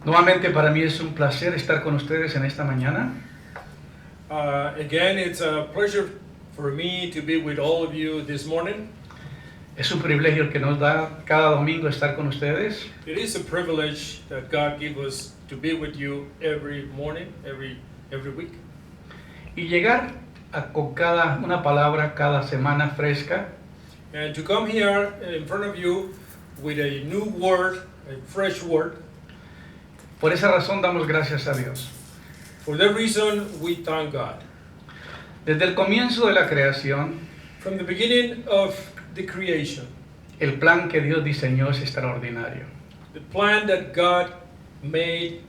Nuevamente para mí es un placer estar con ustedes en esta mañana. Again, it's a pleasure for me to be with all of you this morning. Es un privilegio el que nos da cada domingo estar con ustedes. It is a privilege that God gives us to be with you every morning, every week. Y llegar con una palabra cada semana fresca. And to come here in front of you with a new word, a fresh word. Por esa razón damos gracias a Dios. For that reason, we thank God. Desde el comienzo de la creación, From the beginning of the creation, el plan que Dios diseñó es extraordinario. the plan that God made,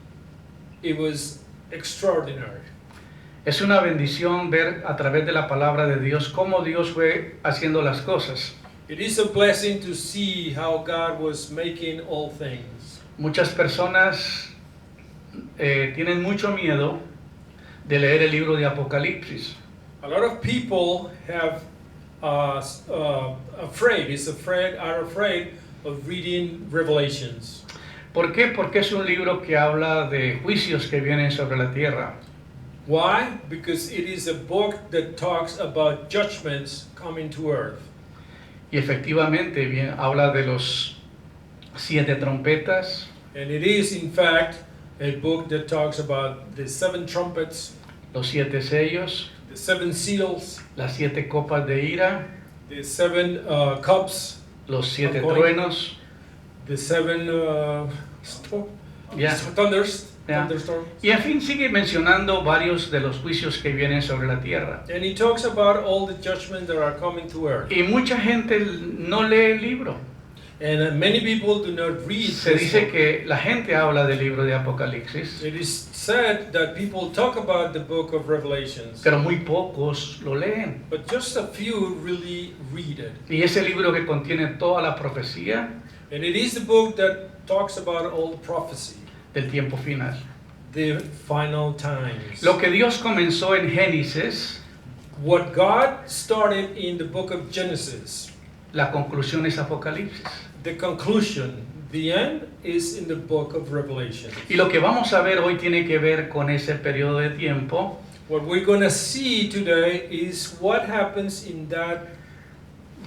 it was extraordinary. Es una bendición ver a través de la palabra de Dios cómo Dios fue haciendo las cosas. It is a blessing to see how God was making all things. Muchas personas tienen mucho miedo de leer el libro de Apocalipsis. A lot of people have are afraid of reading Revelations. ¿Por qué? Porque es un libro que habla de juicios que vienen sobre la tierra. Why? Because it is a book that talks about judgments coming to earth. Y efectivamente habla de los 7 trompetas, And it is, in fact, a book that talks about the 7 trumpets, los 7 sellos, the 7 seals, las 7 copas de ira, the 7 cups, los 7 Ongoing. truenos. the 7 Ya. Ya. thunderstorms. Y en fin, sigue mencionando varios de los juicios que vienen sobre la tierra. And he talks about all the judgments that are coming to earth. Y mucha gente no lee el libro. And many people do not read Se this dice book. que la gente habla del libro de Apocalipsis, It is said that people talk about the book of Revelations, pero muy pocos lo leen. but just a few really read it. Y ese libro que contiene toda la profecía And it is the book that talks about all prophecy, del tiempo final. the final times. Lo que Dios comenzó en Génesis, What God started in the book of Genesis, la conclusión es Apocalipsis. the conclusion, the end, is in the book of Revelation. Y lo que vamos a ver hoy tiene que ver con ese periodo de tiempo What we're going to see today is what happens in that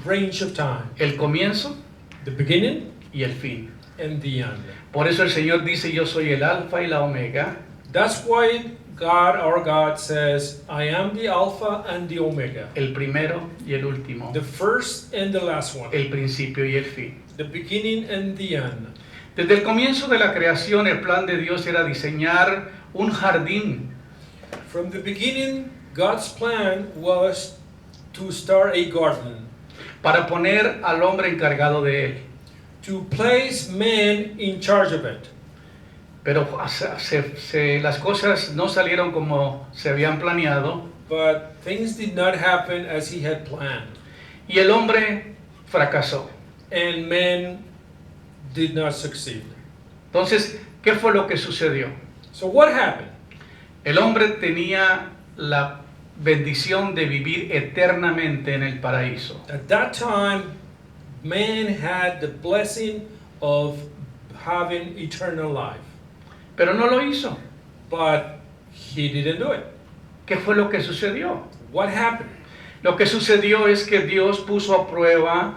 range of time, el comienzo the beginning y el fin. and the end. Por eso el Señor dice, yo soy el alfa y la omega, That's why God, our God, says, I am the Alpha and the Omega, el primero y el último, the first and the last one, el principio y el fin. the beginning and the end. Desde el comienzo de la creación, el plan de Dios era diseñar un jardín From the beginning, God's plan was to start a garden, para poner al hombre encargado de él. to place man in charge of it. Pero las cosas no salieron como se habían planeado But things did not happen as he had planned, y el hombre fracasó. and man did not succeed. Entonces, ¿qué fue lo que sucedió? So what happened? El hombre tenía la bendición de vivir eternamente en el paraíso. At that time, man had the blessing of having eternal life, Pero no lo hizo. but he didn't do it. ¿Qué fue lo que sucedió? What happened? Lo que sucedió es que Dios puso a prueba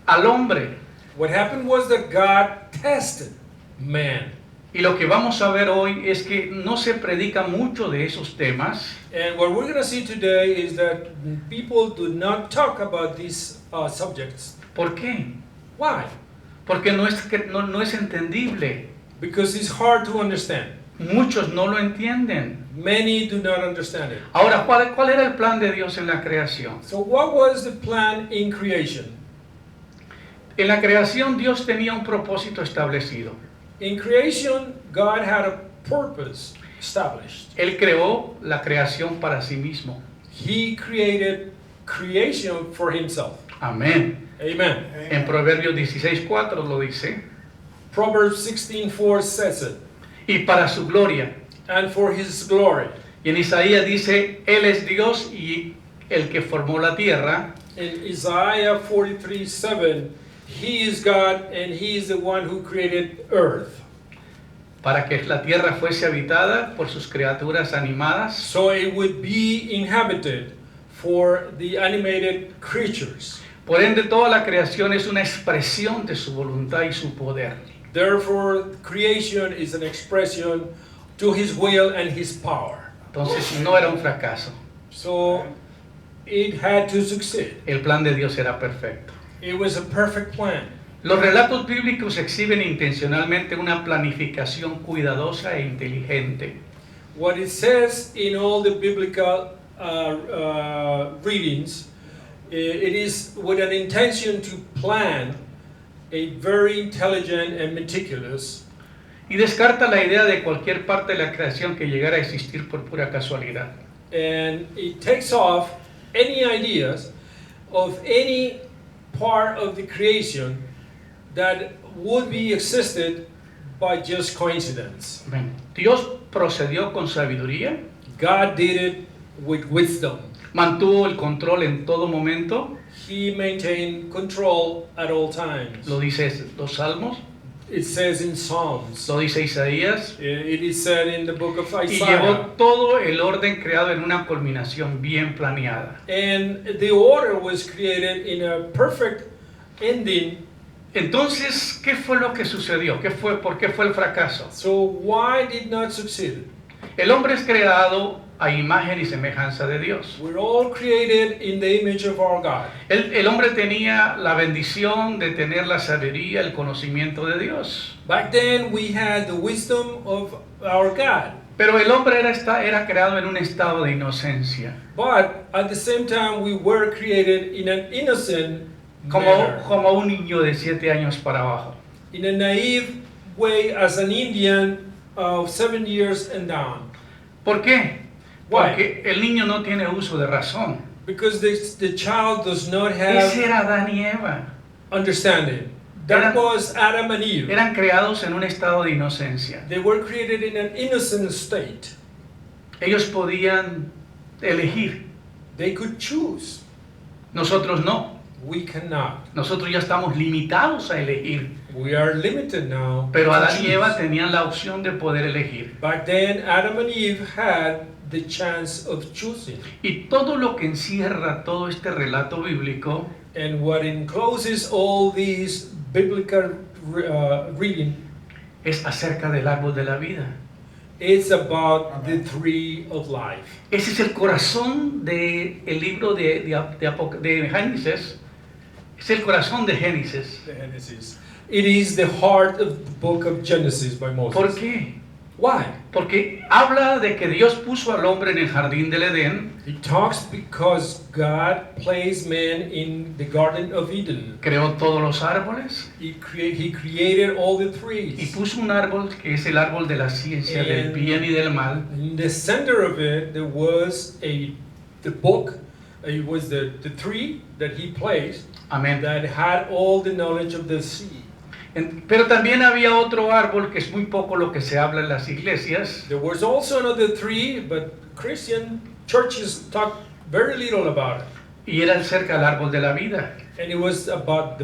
al hombre. What happened was that God tested man. Y lo que vamos a ver hoy es que no se predica mucho de esos temas And what we're going to see today is that people do not talk about these subjects. ¿Por qué? Why? Porque no es entendible. Because it's hard to understand. Muchos no lo entienden. Many do not understand it. Ahora, ¿cuál era el plan de Dios en la creación? So what was the plan in creation? En la creación Dios tenía un propósito establecido. In creation, God had a purpose established. Él creó la creación para sí mismo. He created creation for himself. Amén. Amen. En Proverbios 16:4 lo dice. Proverbs 16:4 says it. Y para su gloria. And for his glory. Y en Isaías dice, Él es Dios y el que formó la tierra. In Isaiah 43:7, He is God and He is the one who created earth. para que la tierra fuese habitada por sus criaturas animadas, so it would be inhabited for the animated creatures. por ende toda la creación es una expresión de su voluntad y su poder. Therefore, creation is an expression to his will and his power. Entonces no era un fracaso, So it had to succeed. el plan de Dios era perfecto. It was a perfect plan. Los relatos bíblicos exhiben intencionalmente una planificación cuidadosa e inteligente. What it says in all the biblical readings, it is with an intention to plan a very intelligent and meticulous, Y descarta la idea de cualquier parte de la creación que llegara a existir por pura casualidad. and it takes off any ideas of any part of the creation that would be existed by just coincidence. Amén. Dios procedió con sabiduría, God did it with wisdom. mantuvo el control en todo momento, He maintained control at all times. lo dice los Salmos, It says in Psalms. lo dice Isaías, It is said in the book of y Isaiah. llevó todo el orden creado en una culminación bien planeada. And the order was created in a perfect ending. Entonces, ¿qué fue lo que sucedió? ¿Por qué fue el fracaso? So why did not succeed? El hombre es creado a imagen y semejanza de Dios. We're all created in the image of our God. El hombre tenía la bendición de tener la sabiduría, el conocimiento de Dios. Back then we had the wisdom of our God. Pero el hombre era creado en un estado de inocencia. But at the same time we were created in an innocent Como manner. un niño de 7 años para abajo. In a naive way as an Indian of 7 years and down. ¿Por qué? Why? Porque el niño no tiene uso de razón. Because the child does not Ese have era Adán y Eva. understanding. That Eran- was Adam and Eve. Eran creados en un estado de inocencia. They were created in an innocent state. Ellos podían elegir. They could choose. Nosotros no. We cannot. Nosotros ya estamos limitados a elegir. We are limited now. Pero to Adán y choose. Eva tenían la opción de poder elegir. Back then, Adam and Eve had the chance of choosing. Y todo lo que encierra todo este relato bíblico And what encloses all these biblical reading, es acerca del árbol de la vida. it's about the tree of life. Ese es el corazón del libro de Génesis. Es el corazón de Génesis. The Genesis. It is the heart of the book of Genesis by Moses. ¿Por qué? Why? Porque habla de que Dios puso al hombre en el jardín del Edén, It talks because God placed man in the Garden of Eden. creó todos los árboles He created all the y trees. puso un árbol que es el árbol de la ciencia del bien y del mal. In the center of it, there was the book. It was the tree that he placed Amén. that had all the knowledge of the sea. Pero también había otro árbol que es muy poco lo que se habla en las iglesias, There was also another tree, but Christian churches talk very little about it. y era cerca del árbol de la vida. And it was about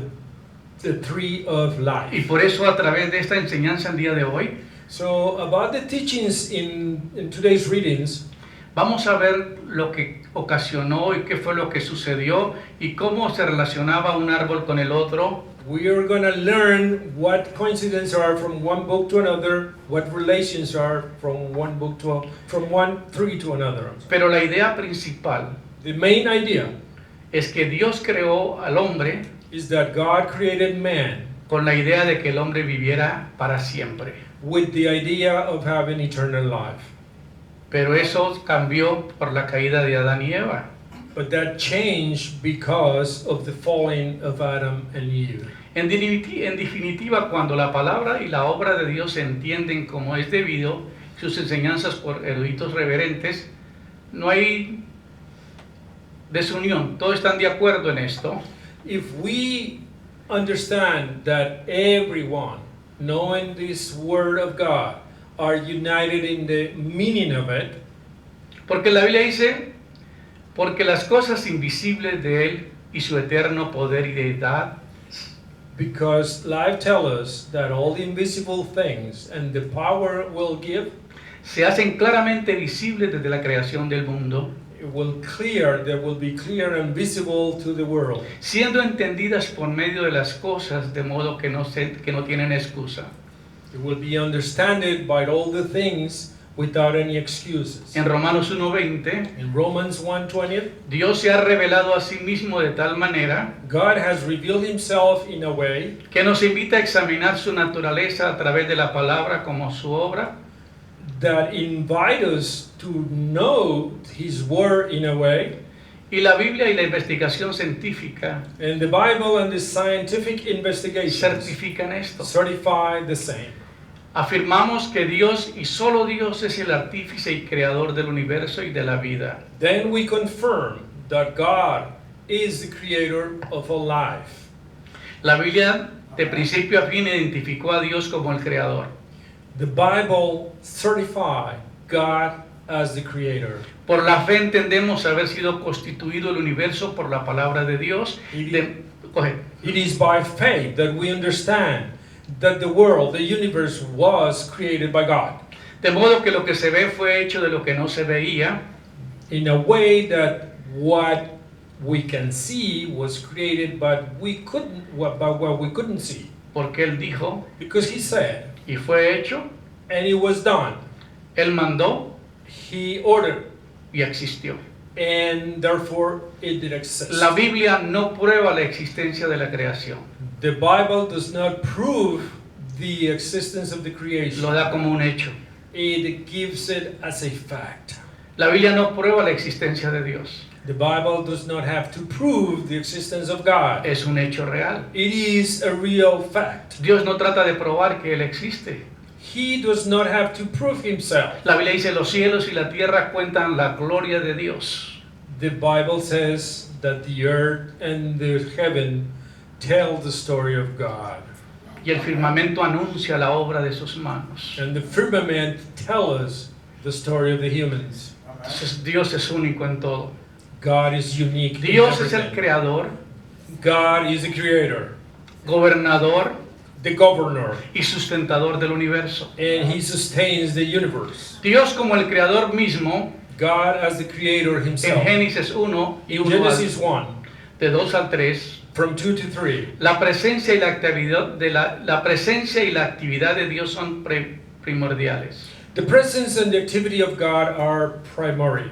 the tree of Y life. por eso a través de esta enseñanza el día de hoy, So about the teachings in today's readings, vamos a ver lo que ocasionó y qué fue lo que sucedió y cómo se relacionaba un árbol con el otro. we are going to learn what coincidences are from one book to another, what relations are from one tree to another. Pero la idea principal The main idea es que Dios creó al hombre is that God created man con la idea de que el hombre viviera para siempre. with the idea of having eternal life. Pero eso cambió por la caída de Adán y Eva. But that changed because of the falling of Adam and Eve. En definitiva, cuando la palabra y la obra de Dios se entienden como es debido, sus enseñanzas por eruditos reverentes, no hay desunión, todos están de acuerdo en esto. If we understand that everyone, knowing this word of God, are united in the meaning of it, Porque la Biblia dice, porque las cosas invisibles de Él y su eterno poder y deidad, Because life tells us that all the invisible things and the power it will give, se hacen claramente visibles desde la creación del mundo, they will be clear and visible to the world, siendo entendidas por medio de las cosas de modo que que no tienen excusa. it will be understood by all the things without any excuses. En Romanos 1:20, In Romans 1:20, Dios se ha revelado a sí mismo de tal manera God has revealed himself in a way que nos invita a examinar su naturaleza a través de la palabra como su obra, that invite us to know his word in a way, y la Biblia y la investigación científica and the Bible and the scientific investigations certifican esto. certify the same. Afirmamos que Dios y solo Dios es el artífice y creador del universo y de la vida. Then we confirm that God is the creator of all life. La Biblia de principio a fin identificó a Dios como el creador. The Bible certifies God as the creator. Por la fe entendemos haber sido constituido el universo por la palabra de Dios. Coge. It is by faith that we understand that the world, the universe, was created by God. De modo que lo que se ve fue hecho de lo que no se veía, In a way that what we can see was created, but what we couldn't see. porque Él dijo, Because he said, y fue hecho, and it was done. Él mandó He ordered, y existió. and therefore it did exist. La Biblia no prueba la existencia de la creación, The Bible does not prove the existence of the creation. lo da como un hecho. It gives it as a fact. La Biblia no prueba la existencia de Dios, The Bible does not have to prove the existence of God. es un hecho real. It is a real fact. Dios no trata de probar que Él existe. He does not have to prove himself. La Biblia dice, los cielos y la tierra cuentan la gloria de Dios. The Bible says that the earth and the heaven tell the story of God. Y el firmamento anuncia la obra de sus manos. And the firmament tells us the story of the humans. Entonces, Dios es único en todo. God is unique. in Dios es el everything. creador, God is the creator, gobernador the governor, y sustentador del universo. and he sustains the universe. Dios como el creador mismo, God as the creator en himself. Génesis 1 y In 1 Genesis 1, de 2 al 3, from 2 to 3, la presencia y la actividad de la presencia y la actividad de Dios son primordiales. the presence and the activity of God are primary.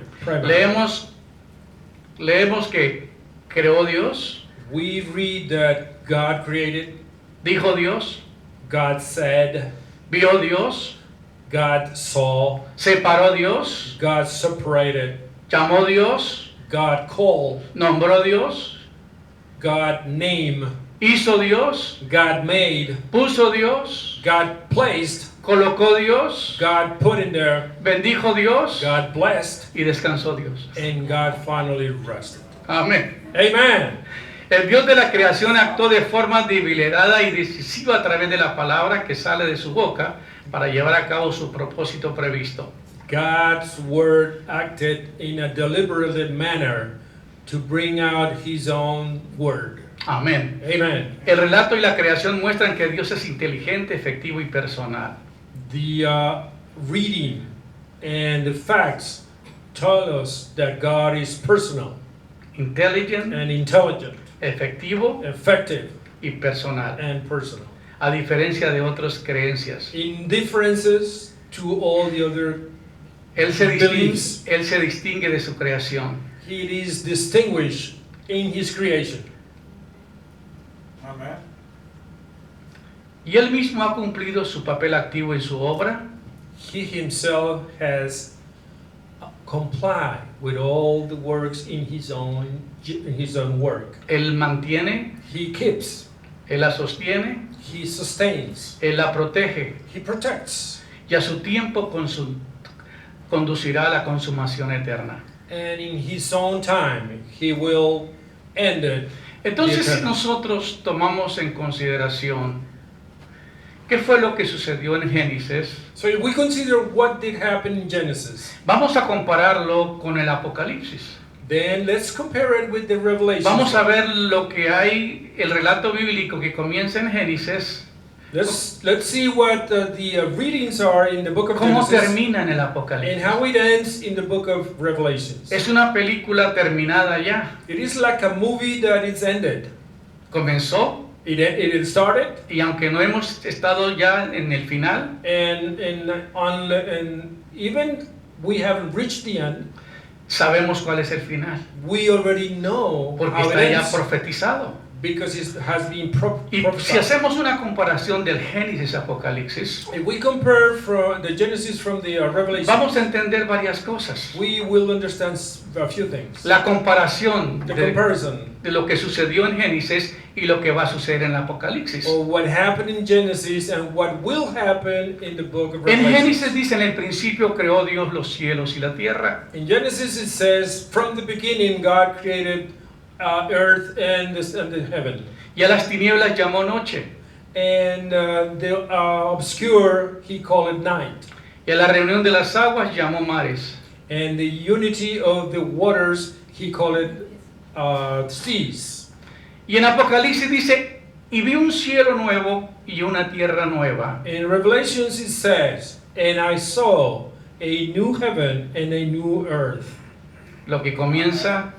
Leemos que creó Dios, We read that God created, dijo Dios, God said, vio Dios, God saw, separó Dios, God separated, llamó Dios, God called, nombró Dios, God named, hizo Dios, God made, puso Dios, God placed, colocó Dios, God put in there, bendijo Dios God blessed, y descansó Dios. and God finally rested. Amén. Amen. El Dios de la creación actuó de forma deliberada y decisiva a través de la palabra que sale de su boca para llevar a cabo su propósito previsto. God's word acted in a deliberate manner to bring out his own word. Amén. Amen. El relato y la creación muestran que Dios es inteligente, efectivo y personal. The reading and the facts tell us that God is personal Intelligent, and intelligent, efectivo effective y personal. and personal. A diferencia de otras creencias. In differences to all the other, Él se Beliefs. distingue de su creación. it is distinguished in his creation. Amen. Y Él mismo ha cumplido su papel activo en su obra, He himself has complied with all the works in his own work. Él mantiene, He keeps, Él la sostiene, he sustains, Él la protege he protects, y a su tiempo conducirá a la consumación eterna. and in his own time he will end it. Entonces, si Eterno. nosotros tomamos en consideración qué fue lo que sucedió en Génesis, So if we consider what did happen in Genesis, vamos a compararlo con el Apocalipsis. Then let's compare it with the Revelation. Vamos a ver lo que hay, el relato bíblico que comienza en Génesis, Let's see what the readings are in the book of cómo Genesis termina en el and Apocalipsis. how it ends in the book of Revelations. Es una película terminada ya. It is like a movie that is ended. Comenzó It started, y aunque no hemos estado ya en el final, and even we haven't reached the end. sabemos cuál es el final, We already know porque how it está ya ends profetizado. because it has been Y si prophesied. hacemos una comparación del Génesis Apocalipsis, If we compare from the Genesis from the Revelation, vamos a entender varias cosas. we will understand a few things. La comparación The de comparison lo que sucedió en Génesis y lo que va a suceder en el Apocalipsis. of what happened in Genesis and what will happen in the book of En Revelation. Génesis dice, en el principio creó Dios los cielos y la tierra. In Genesis it says, from the beginning God created earth and the heaven. Y a las tinieblas llamó noche. And the obscure he called it night. Y a la reunión de las aguas llamó mares. And the unity of the waters he called it seas. Y en Apocalipsis dice, y vi un cielo nuevo y una tierra nueva. In Revelations it says, and I saw a new heaven and a new earth. Lo que comienza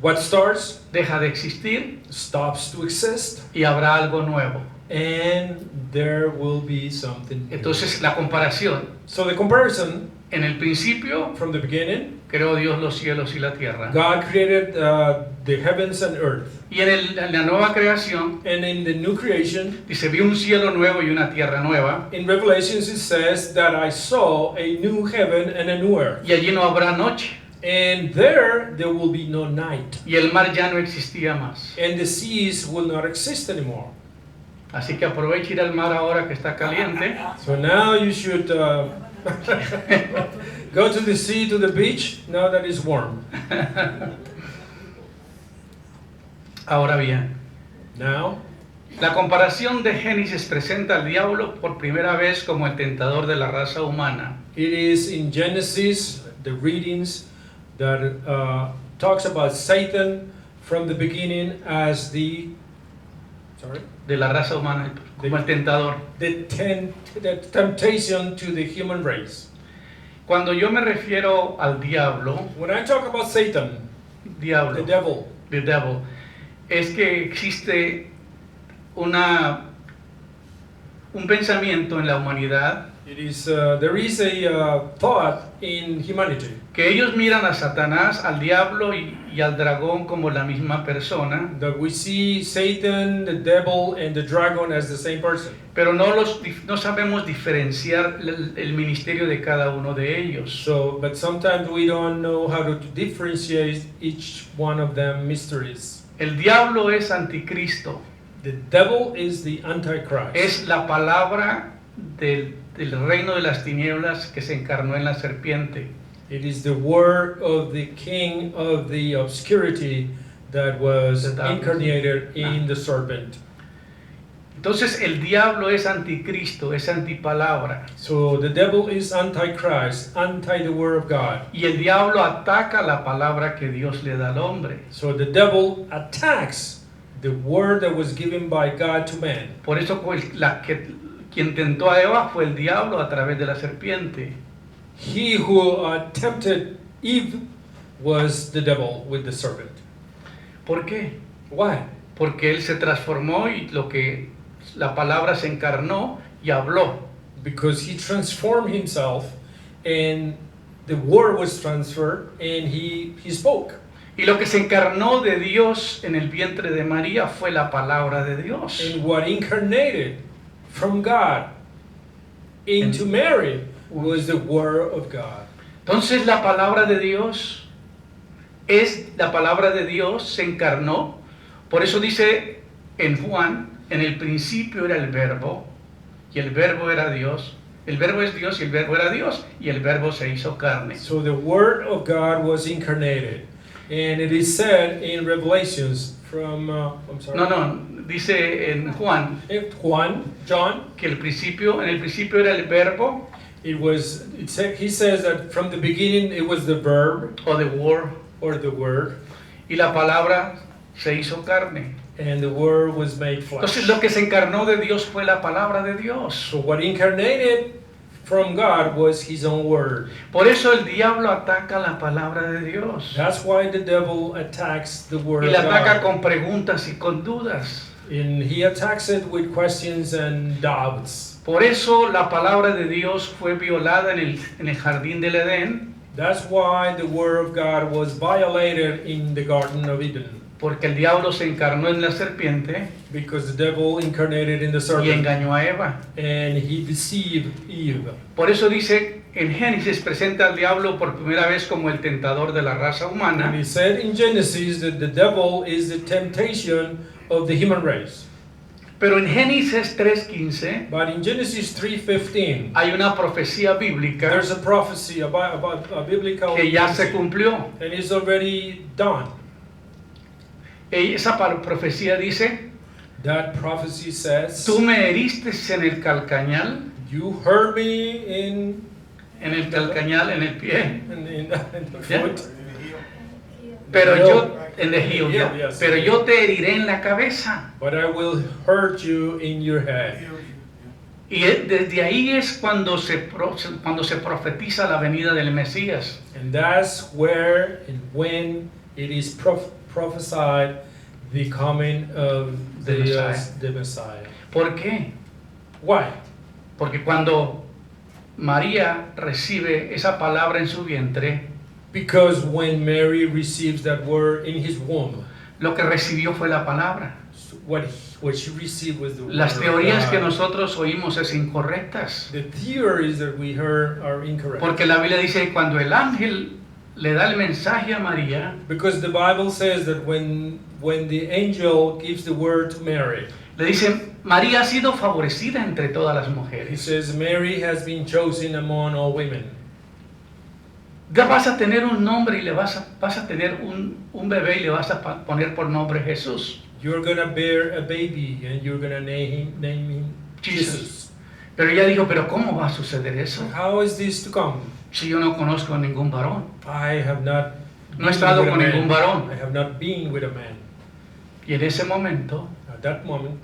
What starts deja de existir stops to exist, y habrá algo nuevo. and there will be something new. Entonces la comparación, So the comparison, en el principio from the beginning, creó Dios los cielos y la tierra. God created the heavens and earth. Y en la nueva creación And in the new creation, dice, vi un cielo nuevo y una tierra nueva. in Revelations it says that I saw a new heaven and a new earth. Y allí no habrá noche. And there will be no night. Y el mar ya no existía más. And the seas will not exist anymore. Así que aproveche ir al mar ahora que está caliente. So now you should go to the sea, to the beach, now that it's warm. Ahora bien, Now, la comparación de Génesis presenta al diablo por primera vez como el tentador de la raza humana. it is in Genesis, the readings, that talks about Satan from the beginning as the De la raza humana, como el tentador. the temptation to the human race. Cuando yo me refiero al diablo, When I talk about Satan, the diablo, devil, the devil, es que existe un pensamiento en la humanidad it is there is a thought in humanity que ellos miran a Satanás, al diablo y al dragón como la misma persona, that we see Satan, the devil, and the dragon as the same person. pero no sabemos diferenciar el ministerio de cada uno de ellos. So, but sometimes we don't know how to differentiate each one of them mysteries. El diablo es anticristo, The devil is the Antichrist. es la palabra del reino de las tinieblas que se encarnó en la serpiente. It is the word of the king of the obscurity that was The darkness. incarnated in the serpent. Entonces el diablo es anticristo, es antipalabra. So the devil is Antichrist, anti the word of God. Y el diablo ataca la palabra que Dios le da al hombre. So the devil attacks the word that was given by God to man. Por eso quien tentó a Eva fue el diablo a través de la serpiente. He who tempted Eve was the devil with the serpent. ¿Por qué? Why? Porque él se transformó y la palabra se encarnó y habló. Because he transformed himself and the word was transferred and he spoke. Y lo que se encarnó de Dios en el vientre de María fue la palabra de Dios. And what incarnated from God into Mary was the word of God. Entonces la palabra de Dios se encarnó. Por eso dice en Juan, en el principio era el verbo y el verbo era Dios. El verbo es Dios y el verbo era Dios y el verbo se hizo carne. So the word of God was incarnated. And it is said in Revelations from Dice en Juan John, que en el principio era el verbo he says that from the beginning it was the verb o the word or the Word, y la palabra se hizo carne. and the Word was made flesh. Entonces lo que se encarnó de Dios fue la palabra de Dios. So what incarnated from God was His own Word. Por eso el diablo ataca la palabra de Dios. That's why the devil attacks the Word Y of la ataca God. con preguntas y con dudas. And he attacks it with questions and doubts. Por eso la palabra de Dios fue violada en el jardín del Edén, That's why the Word of God was violated in the Garden of Eden. porque el diablo se encarnó en la serpiente Because the devil incarnated in the y serpent. engañó a Eva. And he deceived Eve. Por eso dice en Génesis presenta al diablo por primera vez como el tentador de la raza And humana, he said in Genesis that the devil is the temptation of the human race. pero en Génesis 3:15 But in Genesis 3:15, hay una profecía bíblica there's a prophecy about a biblical que ya se prophecy, cumplió. and it's already done. Y esa profecía dice, That prophecy says, tú me heriste en el calcañal, you hurt me in en el pie, in the Yeah. foot, pero Heel. yo, en the heel, Heel, yeah. yes. Pero yo te heriré en la cabeza. but I will hurt you in your head. Y desde ahí es cuando se profetiza la venida del Mesías. And that's where and when it is prophesied the coming of the Messiah. ¿Por qué? Why? Porque cuando María recibe esa palabra en su vientre, Because when Mary receives that word in his womb, lo que recibió fue la palabra. what she received was the Las word teorías of que God. nosotros oímos es incorrectas. The theories that we heard are incorrect. Porque la Biblia dice que cuando el ángel le da el mensaje a María, Because the Bible says that when the angel gives the word to Mary, le dice, María ha sido favorecida entre todas las he mujeres. says Mary has been chosen among all women. Ya vas a tener un nombre y vas a tener un bebé y le vas a poner por nombre Jesús. You're gonna bear a baby and you're gonna name him Jesus. Pero ella dijo, pero ¿cómo va a suceder eso? How is this to come? Si yo no conozco a ningún varón. I have not No he been estado with a con ningún man. varón. I have not been with a man. Y en ese momento, At that moment,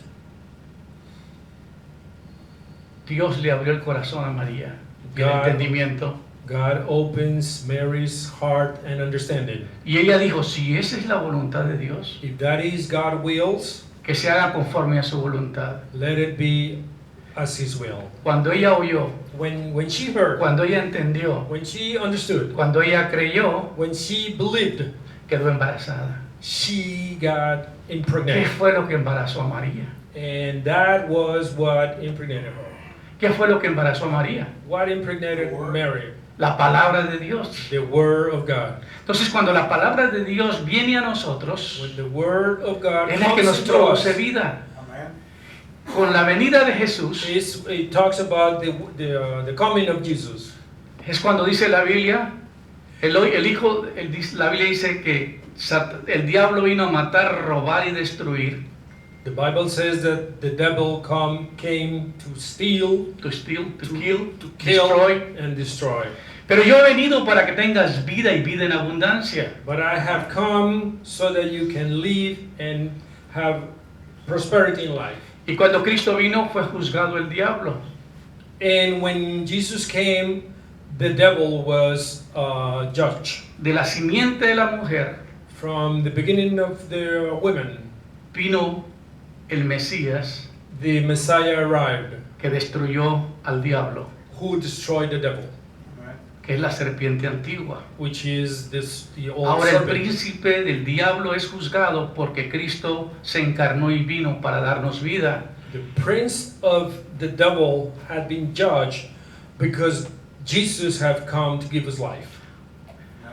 Dios le abrió el corazón a María y el God- entendimiento. God opens Mary's heart and understanding. Y ella dijo, si esa es la voluntad de Dios, If that is God's wills, que se haga conforme a su voluntad. let it be as His will. Cuando ella oyó, When she heard, cuando ella entendió, when she understood, cuando ella creyó, when she believed, quedó embarazada. she got ¿Qué impregnated. fue lo que embarazó a María? And that was what impregnated her. ¿Qué fue lo que embarazó a María? What impregnated Mary? La palabra de Dios. The Word of God. Entonces, cuando la palabra de Dios viene a nosotros, When the Word of God es la que nos comes to us, produce vida. Con la venida de Jesús, it talks about the coming of Jesus. es cuando dice la Biblia, la Biblia dice que el diablo vino a matar, robar y destruir. The Bible says that the devil came to steal, To steal, to kill, to kill, destroy. and destroy. Pero yo he venido para que tengas vida y vida en abundancia. But I have come so that you can live and have prosperity in life. Y cuando Cristo vino fue juzgado el diablo. And when Jesus came, the devil was judged. De la simiente de la mujer From the beginning of the women, vino el Mesías the Messiah arrived, que destruyó al diablo, who destroyed the devil, que es la serpiente antigua. which is the old Ahora el serpent. príncipe del diablo es juzgado porque Cristo se encarnó y vino para darnos vida. The prince of the devil had been judged because Jesus had come to give us life.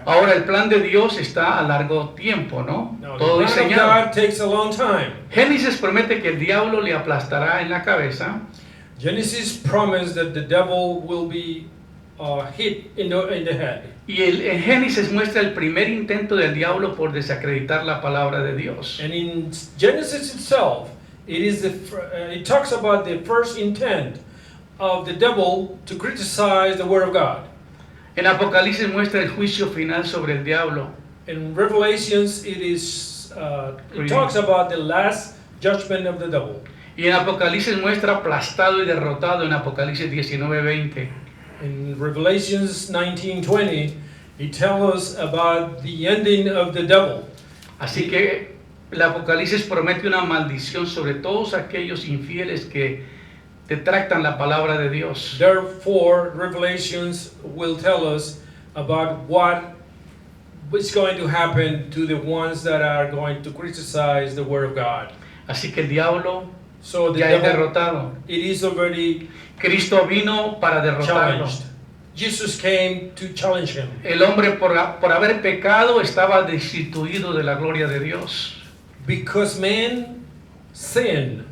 Ahora el plan de Dios está a largo tiempo, ¿no? Now, Todo the plan of diseñado. God takes a long time. Génesis promete que el diablo le aplastará en la cabeza Genesis promised that the devil will be hit in the head. y en Génesis muestra el primer intento del diablo por desacreditar la palabra de Dios. And in Genesis itself, it talks about the first intent of the devil to criticize the word of God. En Apocalipsis muestra el juicio final sobre el diablo. In Revelations, it talks about the last judgment of the devil. Y en Apocalipsis muestra aplastado y derrotado en Apocalipsis 19:20. In Revelations 19:20, he tells us about the ending of the devil. Así que el Apocalipsis promete una maldición sobre todos aquellos infieles que detractan la palabra de Dios. Therefore, Revelations will tell us about what is going to happen to the ones that are going to criticize the Word of God. Así que el diablo So the ya es devil, derrotado. it is already Cristo vino para derrotarlo. challenged. Jesus came to challenge him. El hombre por haber pecado estaba destituido de la gloria de Dios. Because man sinned,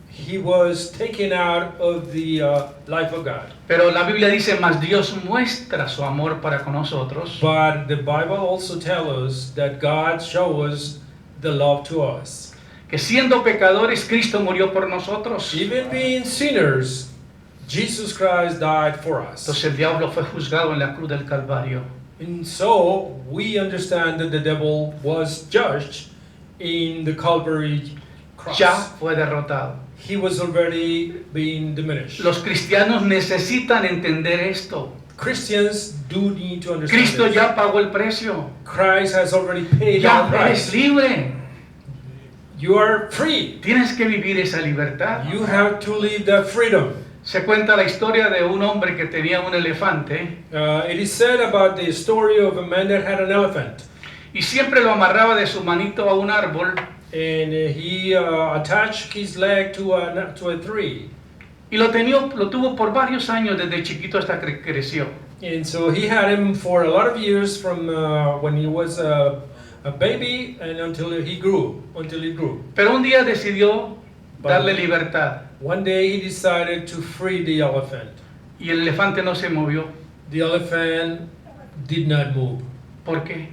he was taken out of the life of God. Pero la Biblia dice, mas Dios muestra su amor para con nosotros, But the Bible also tells us that God shows the love to us. que siendo pecadores, Cristo murió por nosotros. Even being sinners, Jesus Christ died for us. Entonces el diablo fue juzgado en la cruz del Calvario. And so we understand that the devil was judged in the Calvary cross. Ya fue derrotado. He was already being diminished. Los cristianos necesitan entender esto. Christians do need to understand Cristo this. ya pagó el precio. Christ has already paid Ya our eres price. libre. You are free. Tienes que vivir esa libertad. You have to live that freedom. Se cuenta la historia de un hombre que tenía un elefante It is said about the story of a man that had an elephant, y siempre lo amarraba de su manito a un árbol and he attached his leg to a tree. y lo tuvo por varios años desde chiquito hasta que creció. And so he had him for a lot of years from when he was a baby and until he grew. Pero un día decidió darle libertad One day he decided to free the elephant. y el elefante no se movió. The elephant did not move. ¿Por qué?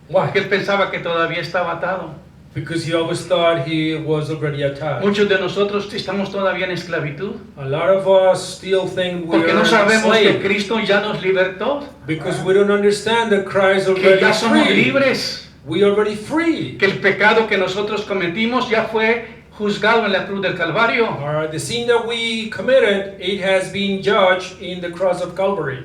Why? Porque él pensaba que todavía estaba atado. Because he always thought he was already attached. Muchos de nosotros estamos todavía en esclavitud A lot of us still think we porque are no sabemos que enslaved Cristo ya nos libertó, because we don't understand that Christ que already ya somos free. libres, We already free. que el pecado que nosotros cometimos ya fue juzgado en la cruz del Calvario. The sin that we committed, it has been judged in the cross of Calvary.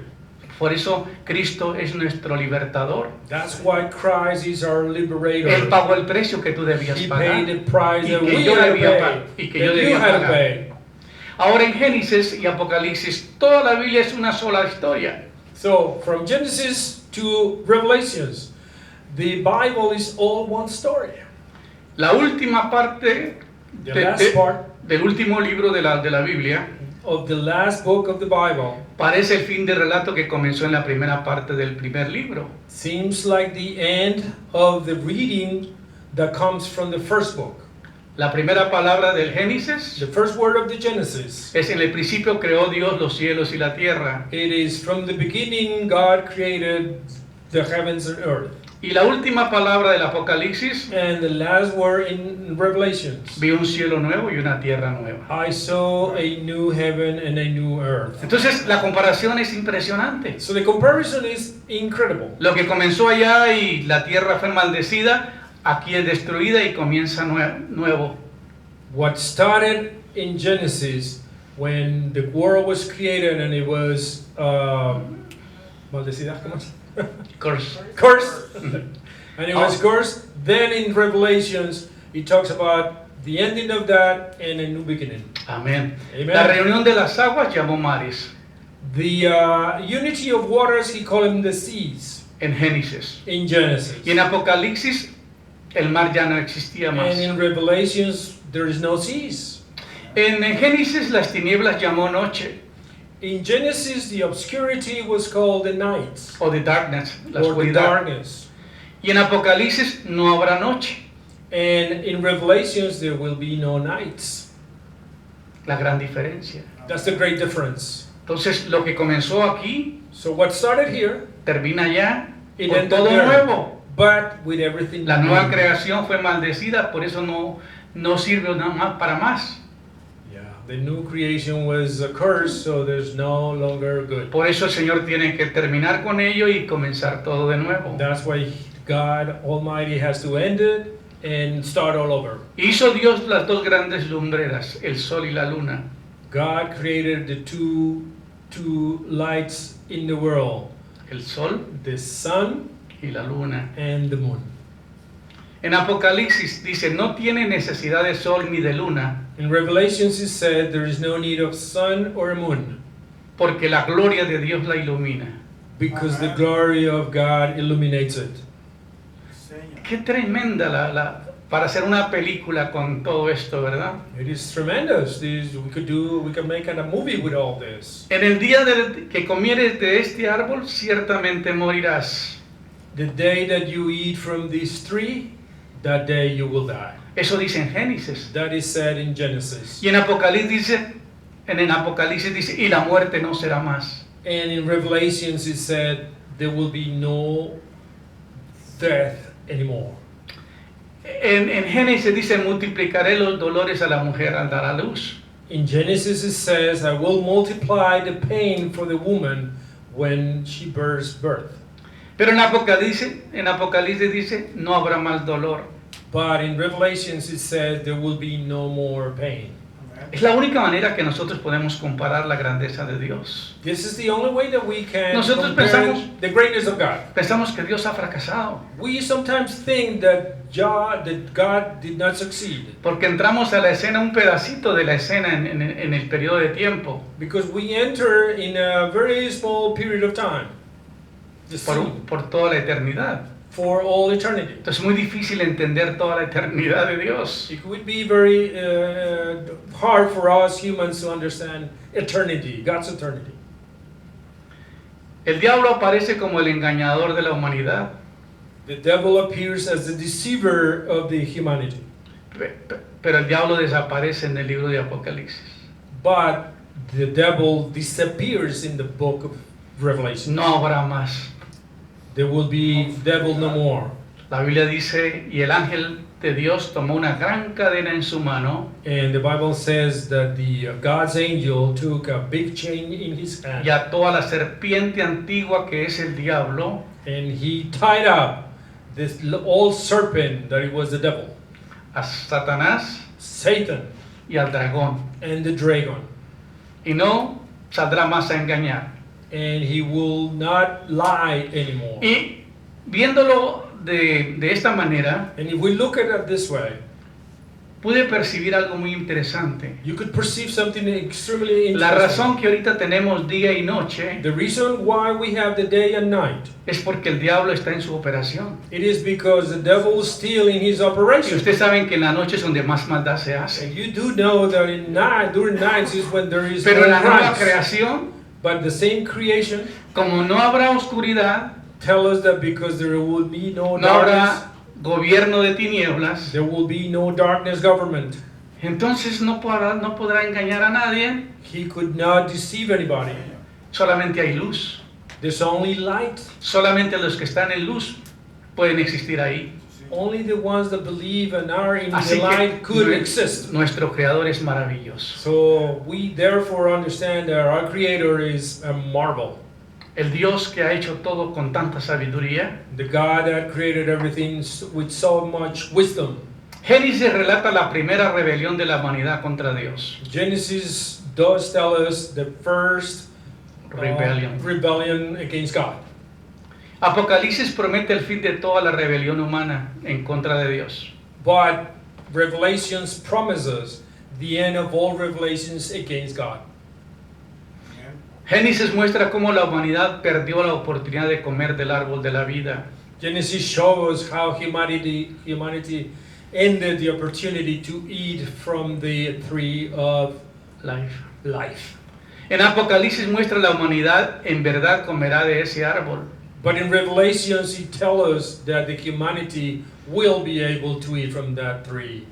Por eso Cristo es nuestro libertador. That's why Christ is our liberator. Él pagó el precio que tú debías He pagar. paid the price Y that que we yo had to debía pay, pagar. Y que yo that you debía had to pagar. pay. Ahora en Génesis y Apocalipsis, toda la Biblia es una sola historia. So, from Genesis to Revelations, the Bible is all one story. La última parte The last part del último libro de la Biblia of the last book of the Bible parece el fin del relato que comenzó en la primera parte del primer libro. seems like the end of the reading that comes from the first book. La primera palabra del Génesis The first word of the Genesis. es: en el principio creó Dios los cielos y la tierra. It is from the beginning God created the heavens and earth. Y la última palabra del Apocalipsis: And the last word in Revelations. vi un cielo nuevo y una tierra nueva. I saw a new heaven and a new earth. Entonces la comparación es impresionante. So the comparison is incredible. Lo que comenzó allá y la tierra fue maldecida, aquí es destruida y comienza nuevo. What started in Genesis when the world was created and it was maldecida, ¿cómo es? Curse. Cursed. And it was cursed. Then in Revelations it talks about the ending of that and a new beginning. Amén. Amen. La reunión de las aguas llamó mares The unity of waters, he called them the seas en Génesis. in Genesis. Y en Apocalipsis el mar ya no existía más. And in Revelations there is no seas. En Génesis las tinieblas llamó noche, In Genesis the obscurity was called the night o the darkness, la or the oscuridad. darkness. Y en Apocalipsis no habrá noche, And in Revelations there will be no nights. la gran diferencia. That's the great difference. Entonces lo que comenzó aquí So what started here, termina allá it con ended todo there, nuevo. but with everything La nueva new. creación fue maldecida, por eso no sirve nada más para más. Yeah, the new creation was a curse, so there's no longer good. Por eso el Señor tiene que terminar con ello y comenzar todo de nuevo. That's why God Almighty has to end it and start all over. Hizo Dios las dos grandes lumbreras, el sol y la luna. God created the two lights in the world, El sol the sun y la luna. and the moon. En Apocalipsis dice, no tiene necesidad de sol ni de luna, In Revelations it said there is no need of sun or moon porque la gloria de Dios la ilumina. because the glory of God illuminates it. Qué tremenda para hacer una película con todo esto, ¿verdad? It is tremendous. We could make a movie with all this. En el día que comieres de este árbol, ciertamente morirás. The day that you eat from this tree, that day you will die. Eso dice en Génesis. That is said in Genesis. Y en Apocalipsis dice, y la muerte no será más. And in Revelations it said there will be no death anymore. En Génesis dice, multiplicaré los dolores a la mujer al dar a luz. In Genesis it says, I will multiply the pain for the woman when she bears birth. Pero en Apocalipsis dice, no habrá más dolor. But in Revelations it says there will be no more pain. Es la única manera que nosotros podemos comparar la grandeza de Dios. This is the only way that we can Nosotros compare pensamos- the greatness of God. Pensamos que Dios ha fracasado, We sometimes think that God did not succeed porque entramos a la escena, un pedacito de la escena en el periodo de tiempo, because we enter in a very small period of time, the scene, por toda la eternidad. for all eternity. Entonces es muy difícil entender toda la eternidad de Dios. It would be very hard for us humans to understand eternity, God's eternity. El diablo aparece como el engañador de la humanidad, The devil appears as the deceiver of the humanity, pero el diablo desaparece en el libro de Apocalipsis. but the devil disappears in the book of Revelation. No habrá más. There will be devil no more. La Biblia dice, y el ángel de Dios tomó una gran cadena en su mano And the Bible says that the God's angel took a big chain in his hand y ató a la serpiente antigua que es el diablo, and he tied up this old serpent that it was the devil, a Satanás Satan, y al dragón, and the dragon. y no saldrá más a engañar. And he will not lie anymore. Y viéndolo de esta manera, And if we look at it this way, pude percibir algo muy interesante. you could perceive something extremely La interesting. razón que ahorita tenemos día y noche The reason why we have the day and night, es porque el diablo está en su operación. it is because the devil is still in his Y operation. ustedes saben que en la noche es donde más maldad se hace. And you do know that during nights is when there is Pero no en la nueva light. creación, But the same creation como no habrá oscuridad, tell us that because there will be no no darkness, habrá gobierno de tinieblas, there will be no darkness government. entonces no podrá engañar a nadie, He could not deceive anybody. solamente hay luz. There's only light. Solamente los que están en luz pueden existir ahí. Only the ones that believe and are in Así the light could que exist. nuestro creador es maravilloso. So we therefore understand that our Creator is a marvel. El Dios que ha hecho todo con tanta sabiduría. The God that created everything with so much wisdom. Génesis relata la primera rebelión de la humanidad contra Dios. Genesis does tell us the first rebellion against God. Apocalipsis promete el fin de toda la rebelión humana en contra de Dios. But Revelations promises the end of all revelations against God. Génesis muestra cómo la humanidad perdió la oportunidad de comer del árbol de la vida. Genesis shows how humanity ended the opportunity to eat from the tree of life. En Apocalipsis muestra la humanidad en verdad comerá de ese árbol. But in Revelations, it tells us that the humanity will be able to eat from that tree.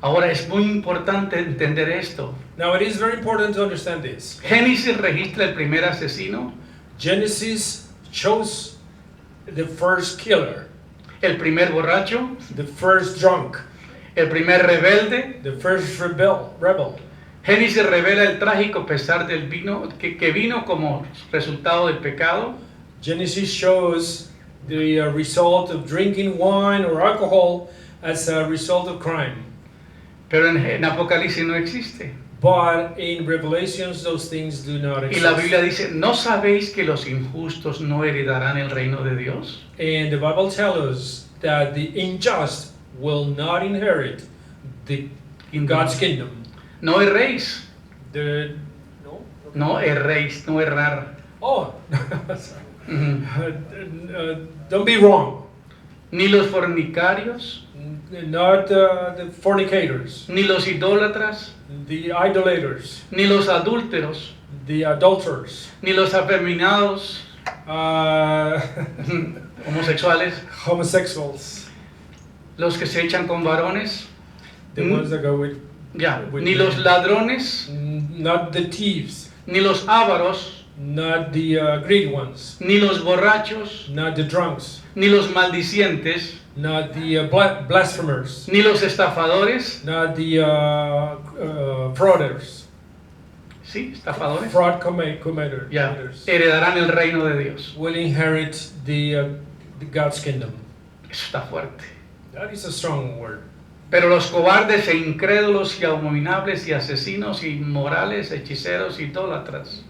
Ahora es muy importante entender esto. Now, it is very important to understand this. Génesis registra el primer asesino, Genesis shows the first killer, el primer borracho, the first drunk, el primer rebelde. the first rebel. Génesis revela el trágico pesar del vino que vino como resultado del pecado. Genesis shows the result of drinking wine or alcohol as a result of crime. Pero en Apocalipsis no existe. But in Revelations, those things do not Y la exist. Biblia dice, ¿no sabéis que los injustos no heredarán el reino de Dios? And the Bible tells us that the unjust will not inherit God's kingdom. No erréis, No? no erréis, no errar. Oh, sorry. Ujú. Don't be wrong. Ni los fornicarios, Not the fornicators, ni los idólatras, the idolaters, ni los adúlteros, the adulterers, ni los afeminados, uh, homosexuales, homosexuals, los que se echan con varones, the ones that go with, ya, with ni men. los ladrones, Not the thieves, ni los ávaros, not the greedy ones, ni los borrachos, not the drunks, ni los maldicientes, not the blasphemers, ni los estafadores, not the frauders, sí, estafadores, fraud committers, ya, heredarán el reino de Dios. will inherit the God's kingdom. Eso está fuerte. That is a strong word. Pero los cobardes e incrédulos y abominables y asesinos y inmorales, hechiceros, idólatras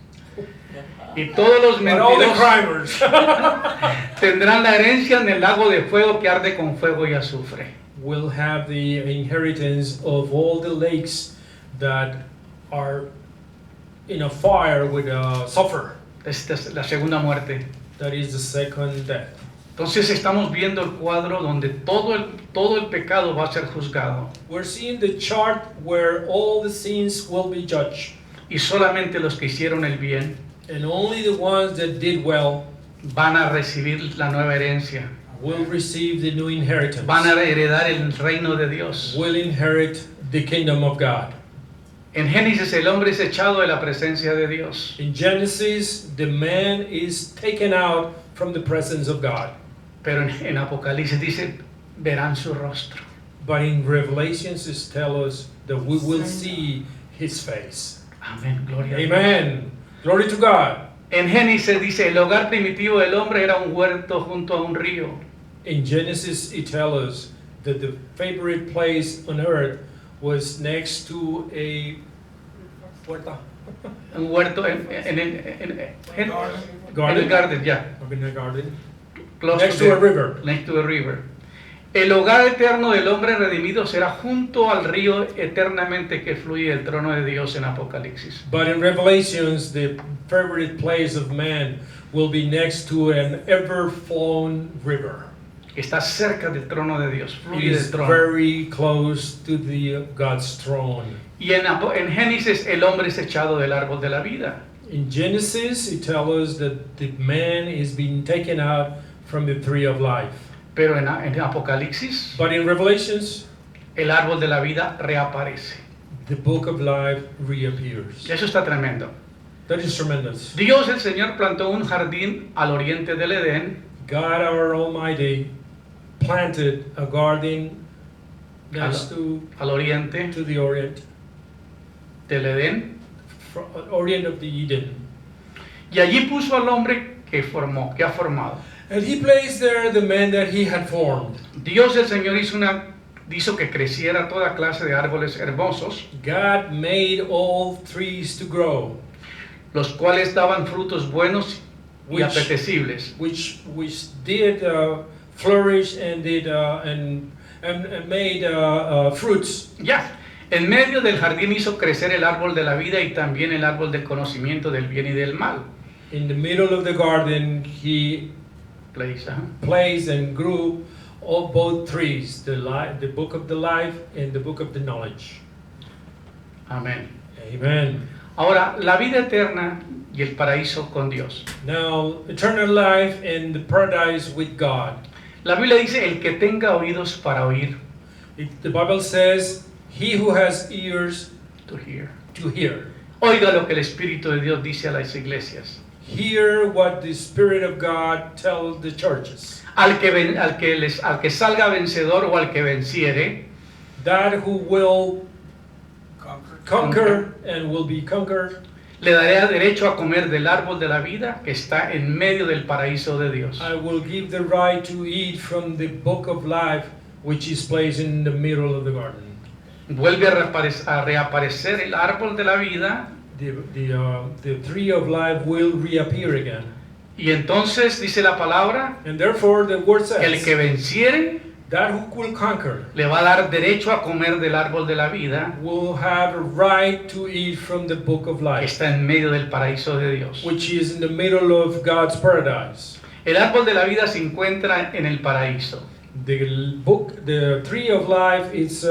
y todos los But all the mentirosos crimers tendrán la herencia en el lago de fuego que arde con fuego y azufre. will have the inheritance of all the lakes that are in a fire with sulfur. Esta es la segunda muerte. That is the second death. Entonces estamos viendo el cuadro donde todo el pecado va a ser juzgado We're seeing the chart where all the sins will be judged, y solamente los que hicieron el bien and only the ones that did well van a recibir la nueva herencia, will receive the new inheritance, van a heredar el reino de Dios. will inherit the kingdom of God. En Génesis el hombre es echado de la presencia de Dios. In Genesis, the man is taken out from the presence of God. Pero en Apocalipsis dice, verán su rostro. But in Revelations, it tells us that we will see his face. Amén, gloria a Dios. Amen. Glory to God. En Génesis dice, el hogar primitivo del hombre era un huerto junto a un río. In Genesis, it tells us that the favorite place on earth was next to a puerta. Un huerto en el Garden. garden, ya. In a garden. Close Next to to a the- river. Next to a river. El hogar eterno del hombre redimido será junto al río eternamente que fluye del trono de Dios en Apocalipsis. But in Revelations, the favorite place of man will be next to an ever-flowing river. Está cerca del trono de Dios, It fluye is del trono. very close to the God's throne. Y en Génesis el hombre es echado del árbol de la vida. In Genesis, it tells us that the man is being taken out from the tree of life. Pero en Apocalipsis But in Revelations, el árbol de la vida reaparece. the book of life reappears. Eso está tremendo. That is tremendous. Dios el Señor plantó un jardín al oriente del Edén God, our Almighty, planted a garden next al oriente to the orient, del Edén orient of the Eden. y allí puso al hombre que formó, que ha formado. And he placed there the man that he had formed. Dios el Señor hizo que creciera toda clase de árboles hermosos, God made all trees to grow, los cuales daban frutos buenos y Which- apetecibles. which did flourish and did and made fruits. Ya, en medio del jardín hizo crecer el árbol de la vida y también el árbol del conocimiento del bien y del mal. In the middle of the garden, he Place, ajá. placed and grew all both trees, the book of the life and the book of the knowledge. Amén. Amen. Ahora, la vida eterna y el paraíso con Dios. Now, eternal life and the paradise with God. La Biblia dice, el que tenga oídos para oír, The Bible says, he who has ears to hear. to hear. Oiga lo que el Espíritu de Dios dice a las iglesias. Hear what the Spirit of God tells the churches. Al que salga vencedor o al que venciere, That who will conquer and will be conquered, Le daré derecho a comer del árbol de la vida que está en medio del paraíso de Dios. I will give the right to eat from the book of life, which is placed in the middle of the garden. Vuelve a reaparecer el árbol de la vida. The tree of life will reappear again. Y entonces dice la palabra, And therefore the word el que says venciere that who will conquer le va a dar derecho a comer del árbol de la vida will have a right to eat from the book of que life, está en medio del paraíso de Dios. which is in the middle of God's paradise. El árbol de la vida se encuentra en el paraíso. The tree of life it's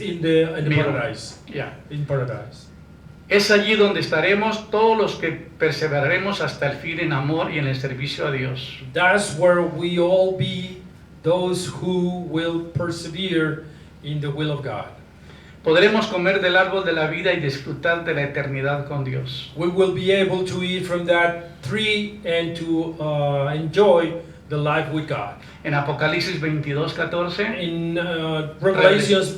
in the Mira. paradise. Ya. In paradise. Es allí donde estaremos todos los que perseveraremos hasta el fin en amor y en el servicio a Dios. That's where we all be, those who will persevere in the will of God. Podremos comer del árbol de la vida y disfrutar de la eternidad con Dios. We will be able to eat from that tree and to enjoy the life with God. En Apocalipsis 22:14, In Revelations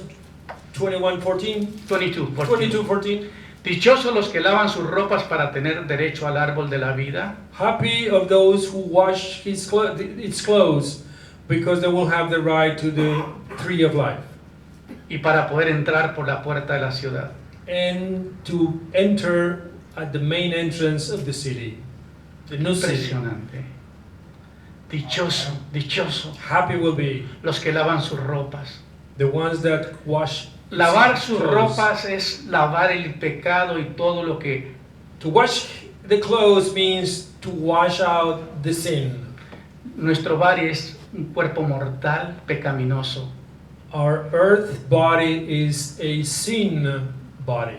21:14, 22:14. Dichosos los que lavan sus ropas para tener derecho al árbol de la vida. happy of those who wash its clothes, because they will have the right to the tree of life Y para poder entrar por la puerta de la ciudad. and to enter at the main entrance of the city, the new city. Impresionante. Dichoso, dichoso Happy will be los que lavan sus ropas. the ones that wash Lavar sus clothes. ropas es lavar el pecado y todo lo que To wash the clothes means to wash out the sin. nuestro body es un cuerpo mortal, pecaminoso. Our earth body is a sin body,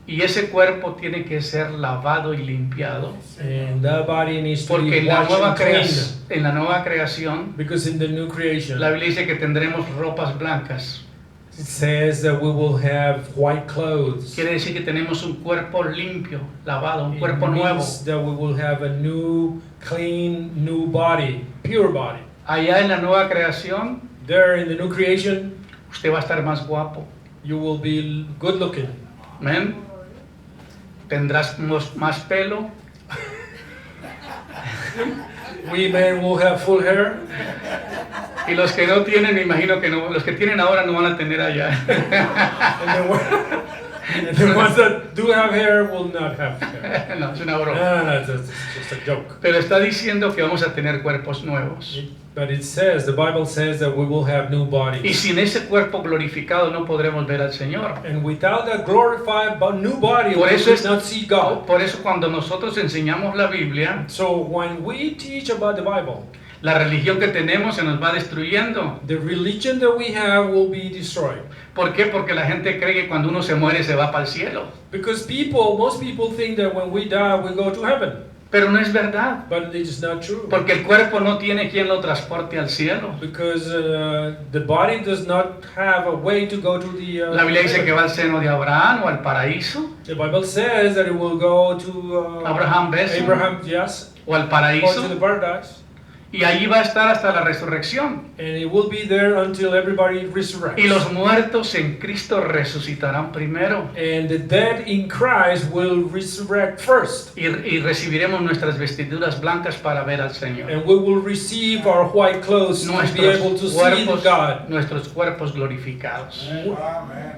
Y ese cuerpo tiene que ser lavado y limpiado. and that body needs to Porque be en la washed nueva, and cleaned. en la nueva creación, Because in the new creation, la Biblia dice que tendremos ropas blancas. it says that we will have white clothes. Quiere decir que tenemos un cuerpo limpio, lavado, un It cuerpo nuevo. means that we will have a new, clean, new body, pure body. Allá en la nueva creación, There in the new creation, usted va a estar más guapo. you will be good looking. ¿Ven? Tendrás más pelo. We men will have full hair. Y los que no tienen, me imagino que no, los que tienen ahora no van a tener allá. And the ones that do have hair will not have hair. No, es una broma. No, that's just a joke. Pero está diciendo que vamos a tener cuerpos nuevos. But it says, the Bible says that we will have new Y bodies. sin ese cuerpo glorificado no podremos ver al Señor. And without that glorified new body, Por we eso will es- not see God. Por eso cuando nosotros enseñamos la Biblia, So when we teach about the Bible, la religión que tenemos se nos va destruyendo. the religion that we have will be destroyed. ¿Por qué? Porque la gente cree que cuando uno se muere se va para el cielo. Because most people think that when we die, we go to heaven. Pero no es verdad. But it is not true. Porque el cuerpo no tiene quien lo transporte al cielo. Because the body does not have a way to go to the La Biblia dice que heaven. va al seno de Abraham o al paraíso. The Bible says that it will go to Abraham, ¿ves? Abraham, yes, O al or to paraíso. the paradise. Y allí va a estar hasta la resurrección. And it will be there until everybody resurrects. Y los muertos en Cristo resucitarán primero. And the dead in Christ will resurrect first. Y recibiremos nuestras vestiduras blancas para ver al Señor. And we will receive our white clothes to be able to see God. Nuestros cuerpos glorificados.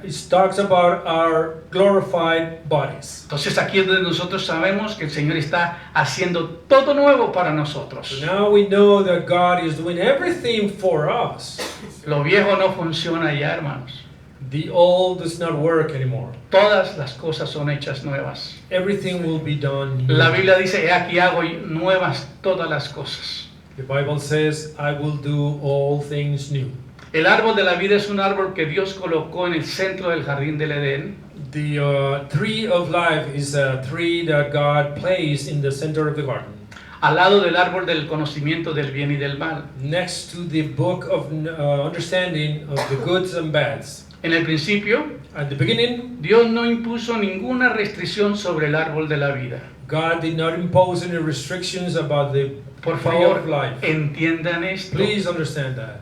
It talks about our glorified bodies. Entonces aquí es donde nosotros sabemos que el Señor está haciendo todo nuevo para So nosotros. now we know that God is doing everything for us. Lo viejo no funciona ya, hermanos. The old does not work anymore. Todas las cosas son hechas nuevas. Everything will be done new. La Biblia dice, he aquí hago nuevas todas las cosas. The Bible says, I will do all things new. El árbol de la vida es un árbol que Dios colocó en el centro del jardín del Edén. The tree of life is a tree that God placed in the center of the garden, Al lado del árbol del conocimiento del bien y del mal. next to the book of understanding of the goods and bads. En el principio, At the beginning, Dios no impuso ninguna restricción sobre el árbol de la vida. God did not impose any restrictions about the Por tree favor, of life. entiendan esto. Please understand that.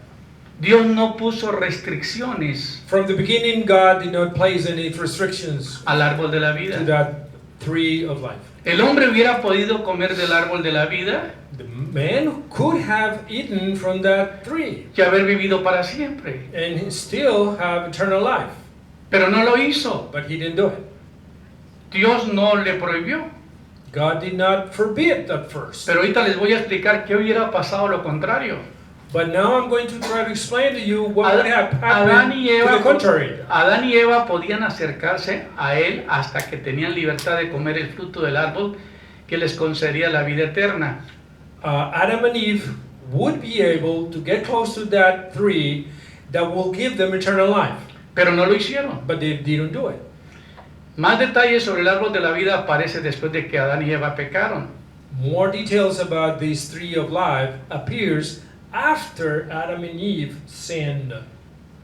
Dios no puso restricciones From the beginning, God did not place any restrictions al árbol de la to vida. that tree of life. El hombre hubiera podido comer del árbol de la vida The man could have eaten from that tree y haber vivido para siempre, and still have eternal life, pero no lo hizo. but he didn't do it. Dios no le prohibió. God did not forbid at first. Pero ahorita les voy a explicar qué hubiera pasado lo contrario. But now I'm going to try to explain to you what would have Adán happened y to Eva, the contrary. Adán y Eva podían acercarse a él hasta que tenían libertad de comer el fruto del árbol que les concedería la vida eterna. Adam and Eve would be able to get close to that tree that will give them eternal life, Pero no lo hicieron. but they didn't do it. Más detalles sobre el árbol de la vida aparece después de que Adán y Eva pecaron. More details about this tree of life appears after Adam and Eve sinned.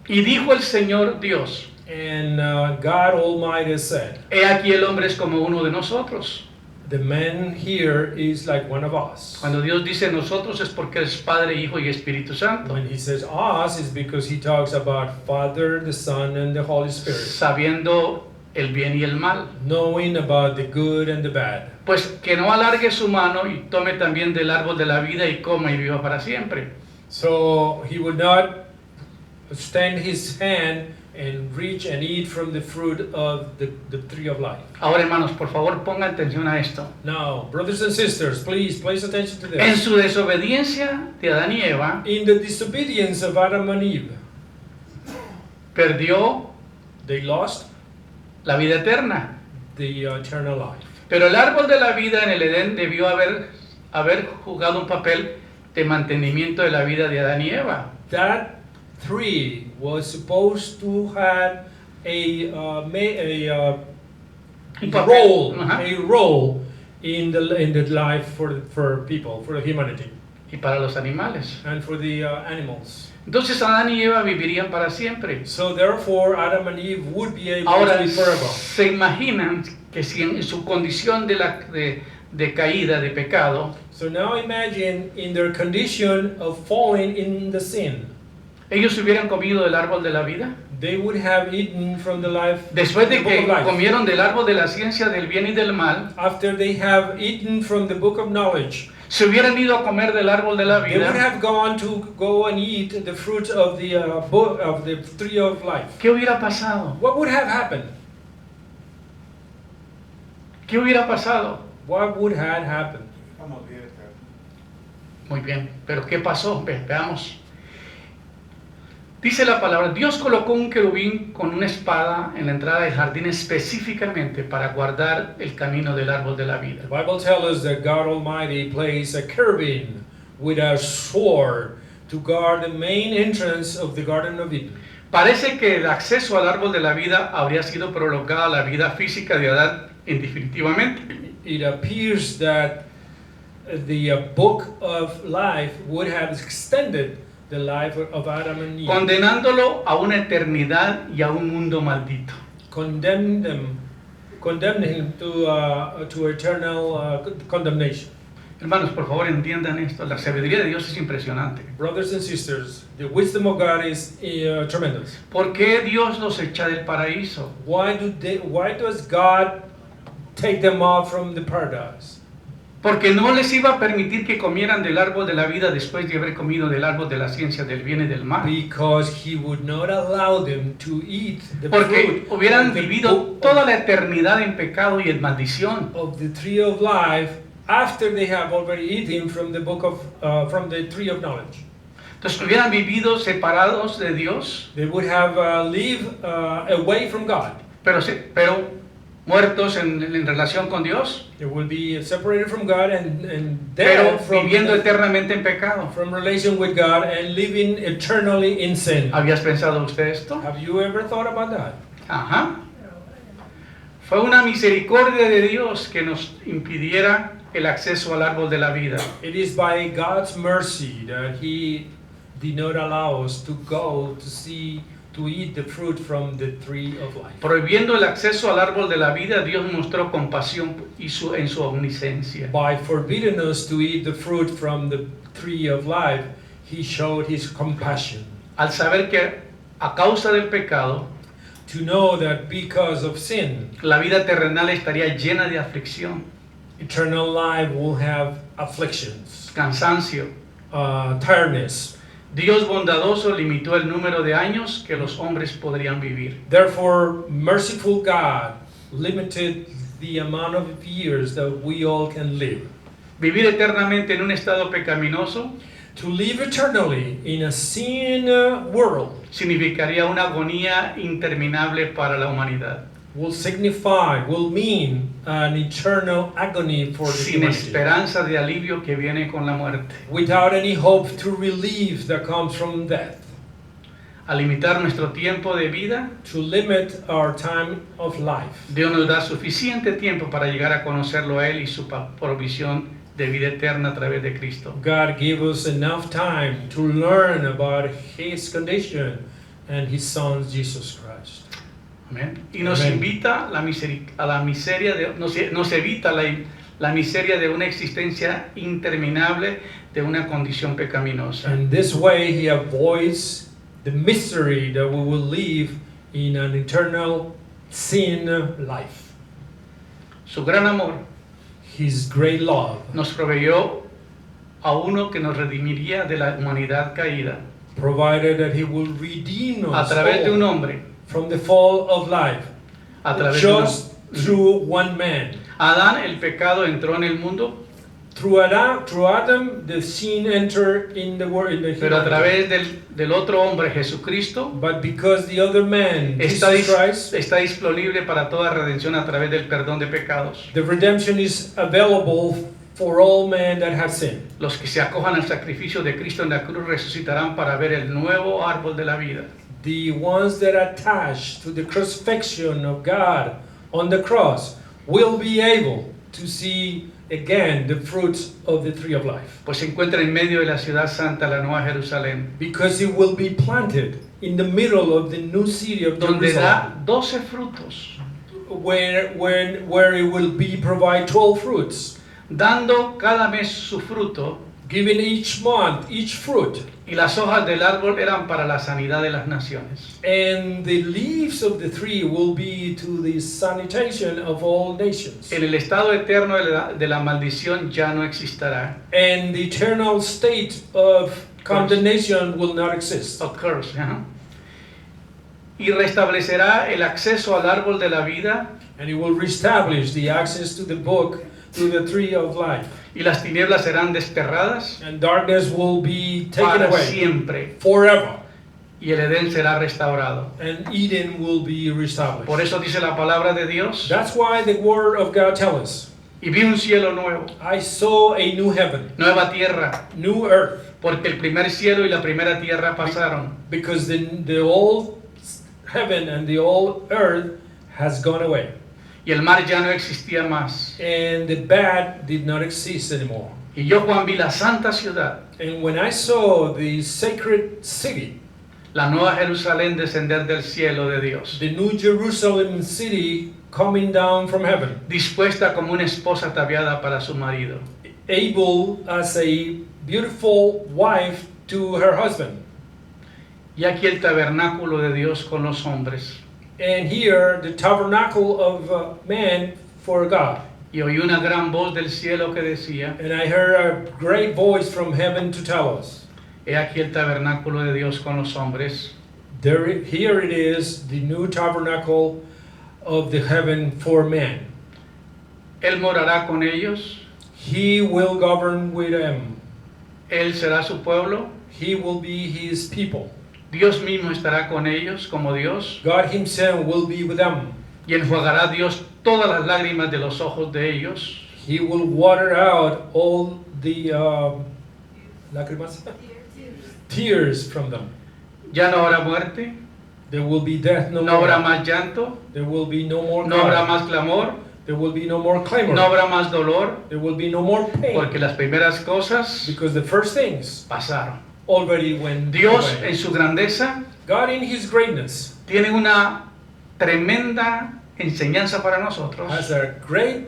Y dijo el Señor Dios, And God Almighty said, he aquí el hombre es como uno de nosotros. the man here is like one of us. Cuando Dios dice nosotros es porque es Padre, Hijo y Espíritu Santo, When he says us, it's because he talks about Father, the Son, and the Holy Spirit, sabiendo el bien y el mal. knowing about the good and the bad. Pues que no alargue su mano y tome también del árbol de la vida y coma y viva para siempre. So he would not extend his hand and reach and eat from the fruit of the tree of life. Ahora, hermanos, por favor, pongan atención a esto. Now, brothers and sisters, please place attention to En this. su desobediencia de Adán y Eva, In the disobedience of Adam and Eve, perdió they lost la vida eterna. the eternal life. Pero el árbol de la vida en el Edén debió haber jugado un papel de mantenimiento de la vida de Adán y Eva. That tree was supposed to have Un papel. role, Ajá. a role in the life for people, for humanity, Y para los animales. and for the animals. Entonces Adán y Eva vivirían para siempre. So therefore, Adam and Eve would be able Ahora, to live forever. ¿se imaginan que si en su condición de caída, de pecado, So now imagine in their condition of falling in the sin, ellos hubieran comido del árbol de la vida? they would have eaten from the life. Después de the book que of life. comieron del árbol de la ciencia del bien y del mal, After they have eaten from the book of knowledge, se hubieran ido a comer del árbol de la they would vida, have gone to go and eat the fruit of the book of the tree of life. ¿qué hubiera pasado? What would have happened? ¿Qué hubiera pasado? What would have happened? Muy bien, pero ¿qué pasó? Veamos. Dice la palabra, Dios colocó un querubín con una espada en la entrada del jardín específicamente para guardar el camino del árbol de la vida. The Bible tells us that God Almighty placed a cherubim with a sword to guard the main entrance of the Garden of Eden. Parece que el acceso al árbol de la vida habría sido prolongada a la vida física de Adán indefinitivamente. It appears that the book of life would have extended the life of Adam and Eve, Condenándolo a una eternidad y a un mundo maldito. condemned him to eternal condemnation. Hermanos, por favor entiendan esto, la sabiduría de Dios es impresionante. Brothers and sisters, the wisdom of God is tremendous. ¿Por qué Dios los echa del paraíso? Why does God take them off from the paradise? Porque no les iba a permitir que comieran del árbol de la vida después de haber comido del árbol de la ciencia del bien y del mal. Because he would not allow them to eat the Porque fruit hubieran of the vivido book toda la eternidad en pecado y en maldición. of the tree of life after they have already eaten from the book of from the tree of knowledge. Entonces hubieran vivido separados de Dios, They would have lived away from God. pero muertos en relación con Dios, They will be separated from God and pero dead from, viviendo eternamente en pecado. from relation with God and living eternally in sin. ¿Habías pensado usted esto? Have you ever thought about that? Ajá. Fue una misericordia de Dios que nos impidiera el acceso al árbol de la vida. It is by God's mercy that He did not allow us to go to eat the fruit from the tree of life. Prohibiendo el acceso al árbol de la vida, Dios mostró compasión en su omnisciencia. By forbidding us to eat the fruit from the tree of life, He showed His compassion. Al saber que a causa del pecado, to know that because of sin, la vida terrenal estaría llena de aflicción, eternal life will have afflictions, cansancio. tiredness. Dios bondadoso limitó el número de años que los hombres podrían vivir. Therefore, merciful God limited the amount of years that we all can live. Vivir eternamente en un estado pecaminoso To live eternally in a sin world significaría una agonía interminable para la humanidad, will mean an eternal agony for the sin humanity, esperanza de alivio que viene con la muerte. without any hope to relief that comes from death. Al limitar nuestro tiempo de vida, To limit our time of life, Dios nos da suficiente tiempo para llegar a conocerlo a Él y su provisión de vida eterna a través de Cristo. God gave us enough time to learn about His condition and His Son Jesus Christ. Amén. Y nos Amén. invita a la miseria nos evita la miseria de una existencia interminable de una condición pecaminosa. And this way He avoids the misery that we will live in an eternal sin life. Su gran amor His great love nos proveyó a uno que nos redimiría de la humanidad caída provided that He will redeem a us través de un all hombre, from the fall of life, a través de un just hombre. through one man. Adán, el pecado entró en el mundo, Through Adam, the sin entered in the world, in the pero a humanity. través del otro hombre, Jesucristo, But because the other man, está, Jesus Christ, está disponible para toda redención a través del perdón de pecados. the redemption is available for all men that have sinned. Los que se acojan al sacrificio de Cristo en la cruz resucitarán para ver el nuevo árbol de la vida. The ones that attach to the crucifixion of God on the cross will be able to see again the fruits of the tree of life. Pues se encuentra en medio de la ciudad santa, la Nueva Jerusalén, Because it will be planted in the middle of the new city of donde da Jerusalem, 12 frutos, where it will be provide 12 fruits, dando cada mes su fruto, giving each month each fruit. y las hojas del árbol eran para la sanidad de las naciones. And the leaves of the tree will be to the sanitation of all nations. En el estado eterno de la maldición ya no existirá. And the eternal state of condemnation will not exist. Of course, ajá. Y restablecerá el acceso al árbol de la vida, And it will reestablish the access to the book, to the tree of life. y las tinieblas serán desterradas And darkness will be taken para away siempre, forever. y el Edén será restaurado. And Eden will be reestablished. Por eso dice la palabra de Dios, That's why the word of God tells us, y vi un cielo nuevo, I saw a new heaven, nueva tierra, new earth, porque el primer cielo y la primera tierra pasaron, because the old heaven and the old earth has gone away. y el mar ya no existía más. And the bad did not exist anymore. Y yo, Juan, vi la santa ciudad, And when I saw the sacred city, la nueva Jerusalén, descender del cielo de Dios, the new Jerusalem city coming down from heaven, dispuesta como una esposa ataviada para su marido. able as a beautiful wife to her husband. Y aquí el tabernáculo de Dios con los hombres. And here the tabernacle of man for God. Y oí una gran voz del cielo que decía, And I heard a great voice from heaven to tell us, he aquí el tabernáculo de Dios con los hombres. here it is, the new tabernacle of the heaven for man. Él morará con ellos, He will govern with them. Él será su pueblo, He will be his people. Dios mismo estará con ellos como Dios, God himself will be with them. y enjuagará Dios todas las lágrimas de los ojos de ellos. He will water out all the lágrimas? Tears from them. Ya no habrá muerte, There will be death no no habrá more. más llanto, There will be no more no habrá crying. más clamor, There will be no more clamor. no habrá más dolor, There will be no more pain. porque las primeras cosas Because the first things pasaron. already went Dios away. en su grandeza God in his greatness tiene una tremenda enseñanza para nosotros. has a great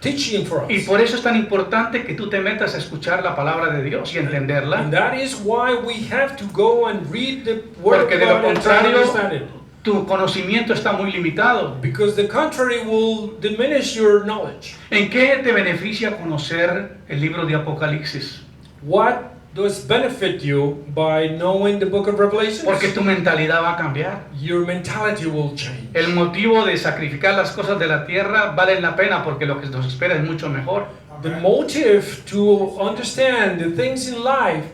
teaching for us. Y por eso es tan importante que tú te metas a escuchar la palabra de Dios y entenderla, And that is why we have to go and read the word porque of de lo God and try to contrario understand it. tu conocimiento está muy limitado. because the contrary will diminish your knowledge. ¿En qué te beneficia conocer el libro de Apocalipsis? What does benefit you by knowing the book of Revelation? Porque tu mentalidad va a cambiar. Your mentality will change. El motivo de sacrificar las cosas de la tierra vale la pena porque lo que nos espera es mucho mejor. The motive to understand the things in life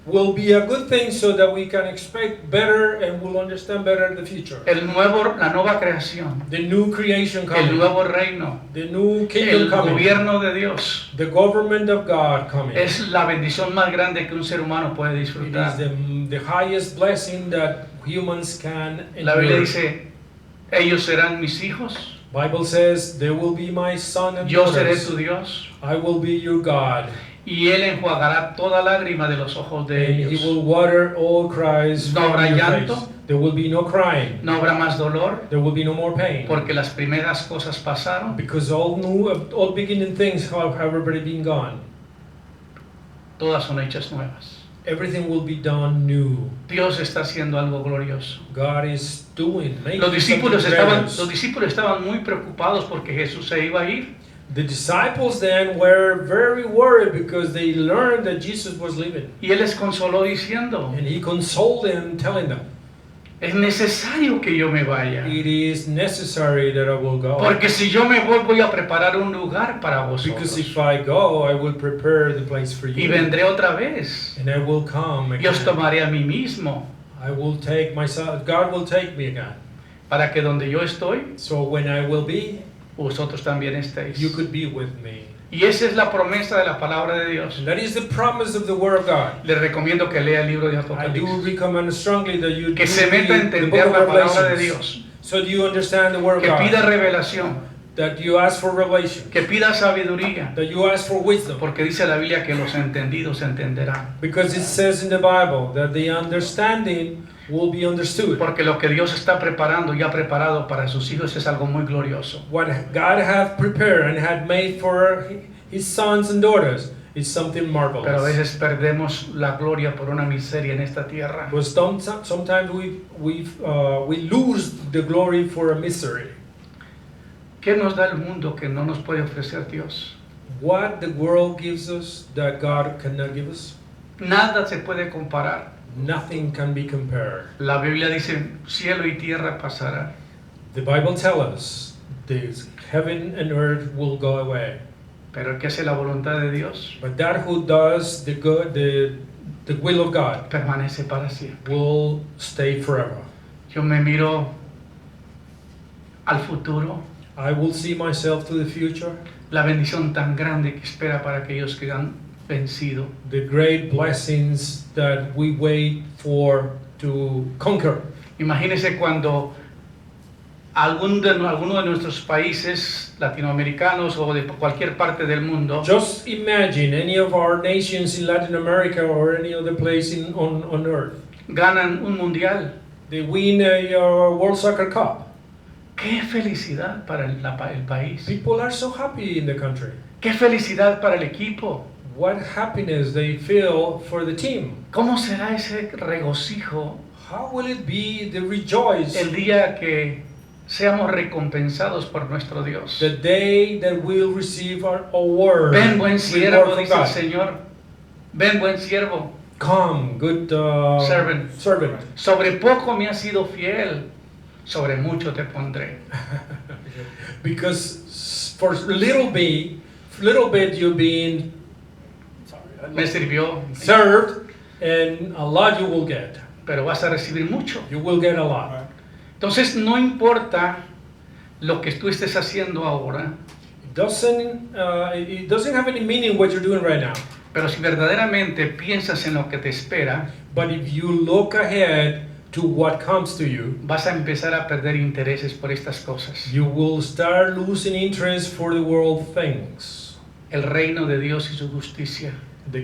will be a good thing so that we can expect better and will understand better the future. La nueva creación, The new creation el coming. nuevo reino, The new kingdom el coming. gobierno de Dios The government of God coming. es la bendición más grande que un ser humano puede It is disfrutar. the highest blessing that humans can La Biblia endure. dice, ellos serán mis hijos, Bible says, "They will be my son and yo seré daughters. tu Dios, I will be your God, y Él enjuagará toda lágrima de los ojos de and He ellos. will water all cries No from habrá your llanto. face. There will be no crying. No habrá más dolor, There will be no more pain, porque las primeras cosas pasaron, because all beginning things have already been gone. todas son hechas nuevas. Everything will be done new. Dios está haciendo algo glorioso. God is making Los discípulos something glorious. estaban muy preocupados porque Jesús se iba a ir. The disciples then were very worried because they learned that Jesus was leaving. Y Él les consoló diciendo, And He consoled them, telling them, es necesario que yo me vaya. "It is necessary that I will go. Porque si yo me voy a preparar un lugar para Because vosotros. if I go, I will prepare the place for Y you. vendré otra vez. And I will come Y os again. tomaré a mí mismo. I will take myself, God will take me again. Para que donde yo estoy, So when I will be, vosotros también estéis. you could be with me. Y esa es la promesa de la palabra de Dios. And that is the promise of the Word of God. Les recomiendo que lea el libro de I do Apocalipsis. recommend strongly that you Que do se meta a read the book entender of la palabra de Revelations. Dios. So do you understand the Word of Que pida God? revelación. That you ask for revelation. Que pida sabiduría. That you ask for wisdom. Porque dice la Biblia que los entendidos entenderán. Because it says in the Bible that the understanding will be understood. Porque lo que Dios está preparando y ha preparado para sus hijos es algo muy glorioso. What God hath prepared and had made for His sons and daughters is something Pero a marvelous. veces perdemos la gloria por una miseria en esta tierra. But sometimes we lose the glory for a misery. ¿Qué nos da el mundo que no nos puede ofrecer Dios? What the world gives us that God cannot give us, Nada se puede comparar. nothing can be compared. La Biblia dice, cielo y tierra pasará, The Bible tells us this heaven and earth will go away, pero el que hace la voluntad de Dios but that who does the good, the will of God permanece para siempre. will stay forever. Yo me miro al futuro, I will see myself to the future, la bendición tan grande que espera para aquellos que han vencido. the great blessings that we wait for to conquer. Imagínese cuando alguno de nuestros países latinoamericanos o de cualquier parte del mundo Just imagine any of our nations in Latin America or any other place on earth. ganan un mundial. They win a World Soccer Cup. ¡Qué felicidad para el país! People are so happy in the country. ¡Qué felicidad para el equipo! What happiness they feel for the team. ¿Cómo será ese regocijo How will it be the rejoice el día que seamos recompensados por nuestro Dios? the day that we'll receive our award? Ven buen reward siervo, from dice el God. Señor. Ven buen siervo. Come, good servant. Sobre poco me has sido fiel, sobre mucho te pondré. Because for little bit you've been Me sirvió, served, and a lot you will get. pero vas a recibir mucho. You will get a lot. Entonces no importa lo que tú estés haciendo ahora, It doesn't have any meaning what you're doing right now. pero si verdaderamente piensas en lo que te espera, But if you look ahead to what comes to you, vas a empezar a perder intereses por estas cosas. you will start losing interest for the world things. El reino de Dios y su justicia. The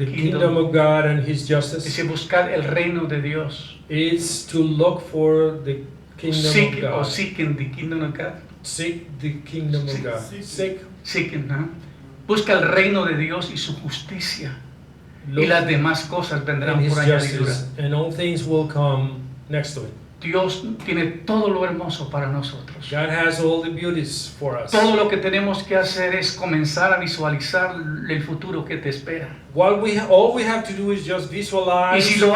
kingdom of God and His justice. Dice, buscad el reino de Dios. It's to look for the kingdom Seek, of God. or seeking the kingdom of God. Seek the kingdom of Seek. God. Seek. Seeking, ¿no? Busca el reino de Dios y su justicia. Y Look las demás cosas vendrán in His por añadidura. justice, and all things will come next to it. Dios tiene todo lo hermoso para nosotros. God has all the beauties for us. Todo lo que tenemos que hacer es comenzar a visualizar el futuro que te espera. All we have to do is just visualize Y si the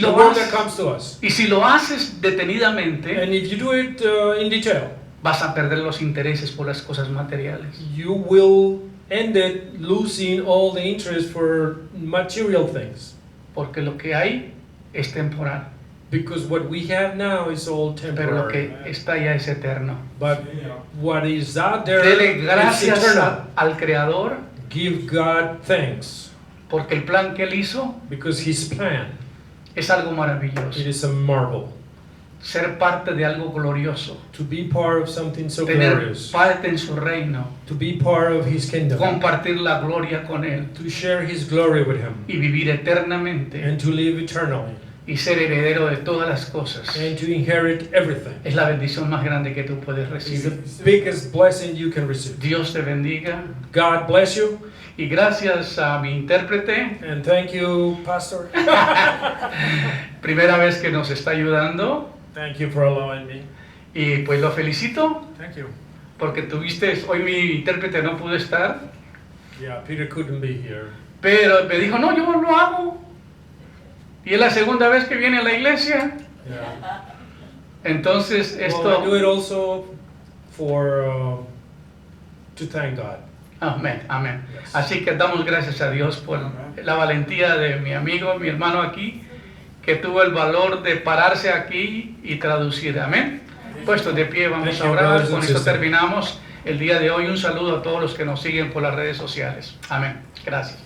lo world haces- that comes to us. Y si lo haces detenidamente, And if you do it in detail, vas a perder los intereses por las cosas materiales. you will end it losing all the interest for material things. Porque lo que hay es temporal, Because what we have now is all pero lo temporary. que está allá es eterno. But what is out there Dele is gracias eternal. al Creador, Give God thanks, porque el plan que Él hizo because His plan, es algo it maravilloso. is a marvel. Ser parte de algo glorioso, To be part of something so tener glorious, parte en su reino, to be part of His kingdom, compartir la gloria con Él to share His glory with Him, y vivir eternamente and to live eternally, y ser heredero de todas las cosas. and to inherit everything. Es la bendición más grande que tú puedes It's recibir. the biggest blessing you can receive. Dios te bendiga God bless you, y gracias a mi intérprete, and thank you, Pastor. primera vez que nos está ayudando, Thank you for allowing me. y pues lo felicito Thank you. porque hoy mi intérprete no pudo estar, Yeah, Peter couldn't be here. pero me dijo, no, yo lo hago. Y es la segunda vez que viene a la iglesia, Yeah. entonces Well, I do esto... it also for to thank God. Amén, amén. Yes. Así que damos gracias a Dios por la valentía de mi amigo, mi hermano aquí, que tuvo el valor de pararse aquí y traducir. Amén. Puestos de pie, vamos Thank a you, orar. brothers Con and esto sisters. terminamos el día de hoy. Un saludo a todos los que nos siguen por las redes sociales. Amén. Gracias.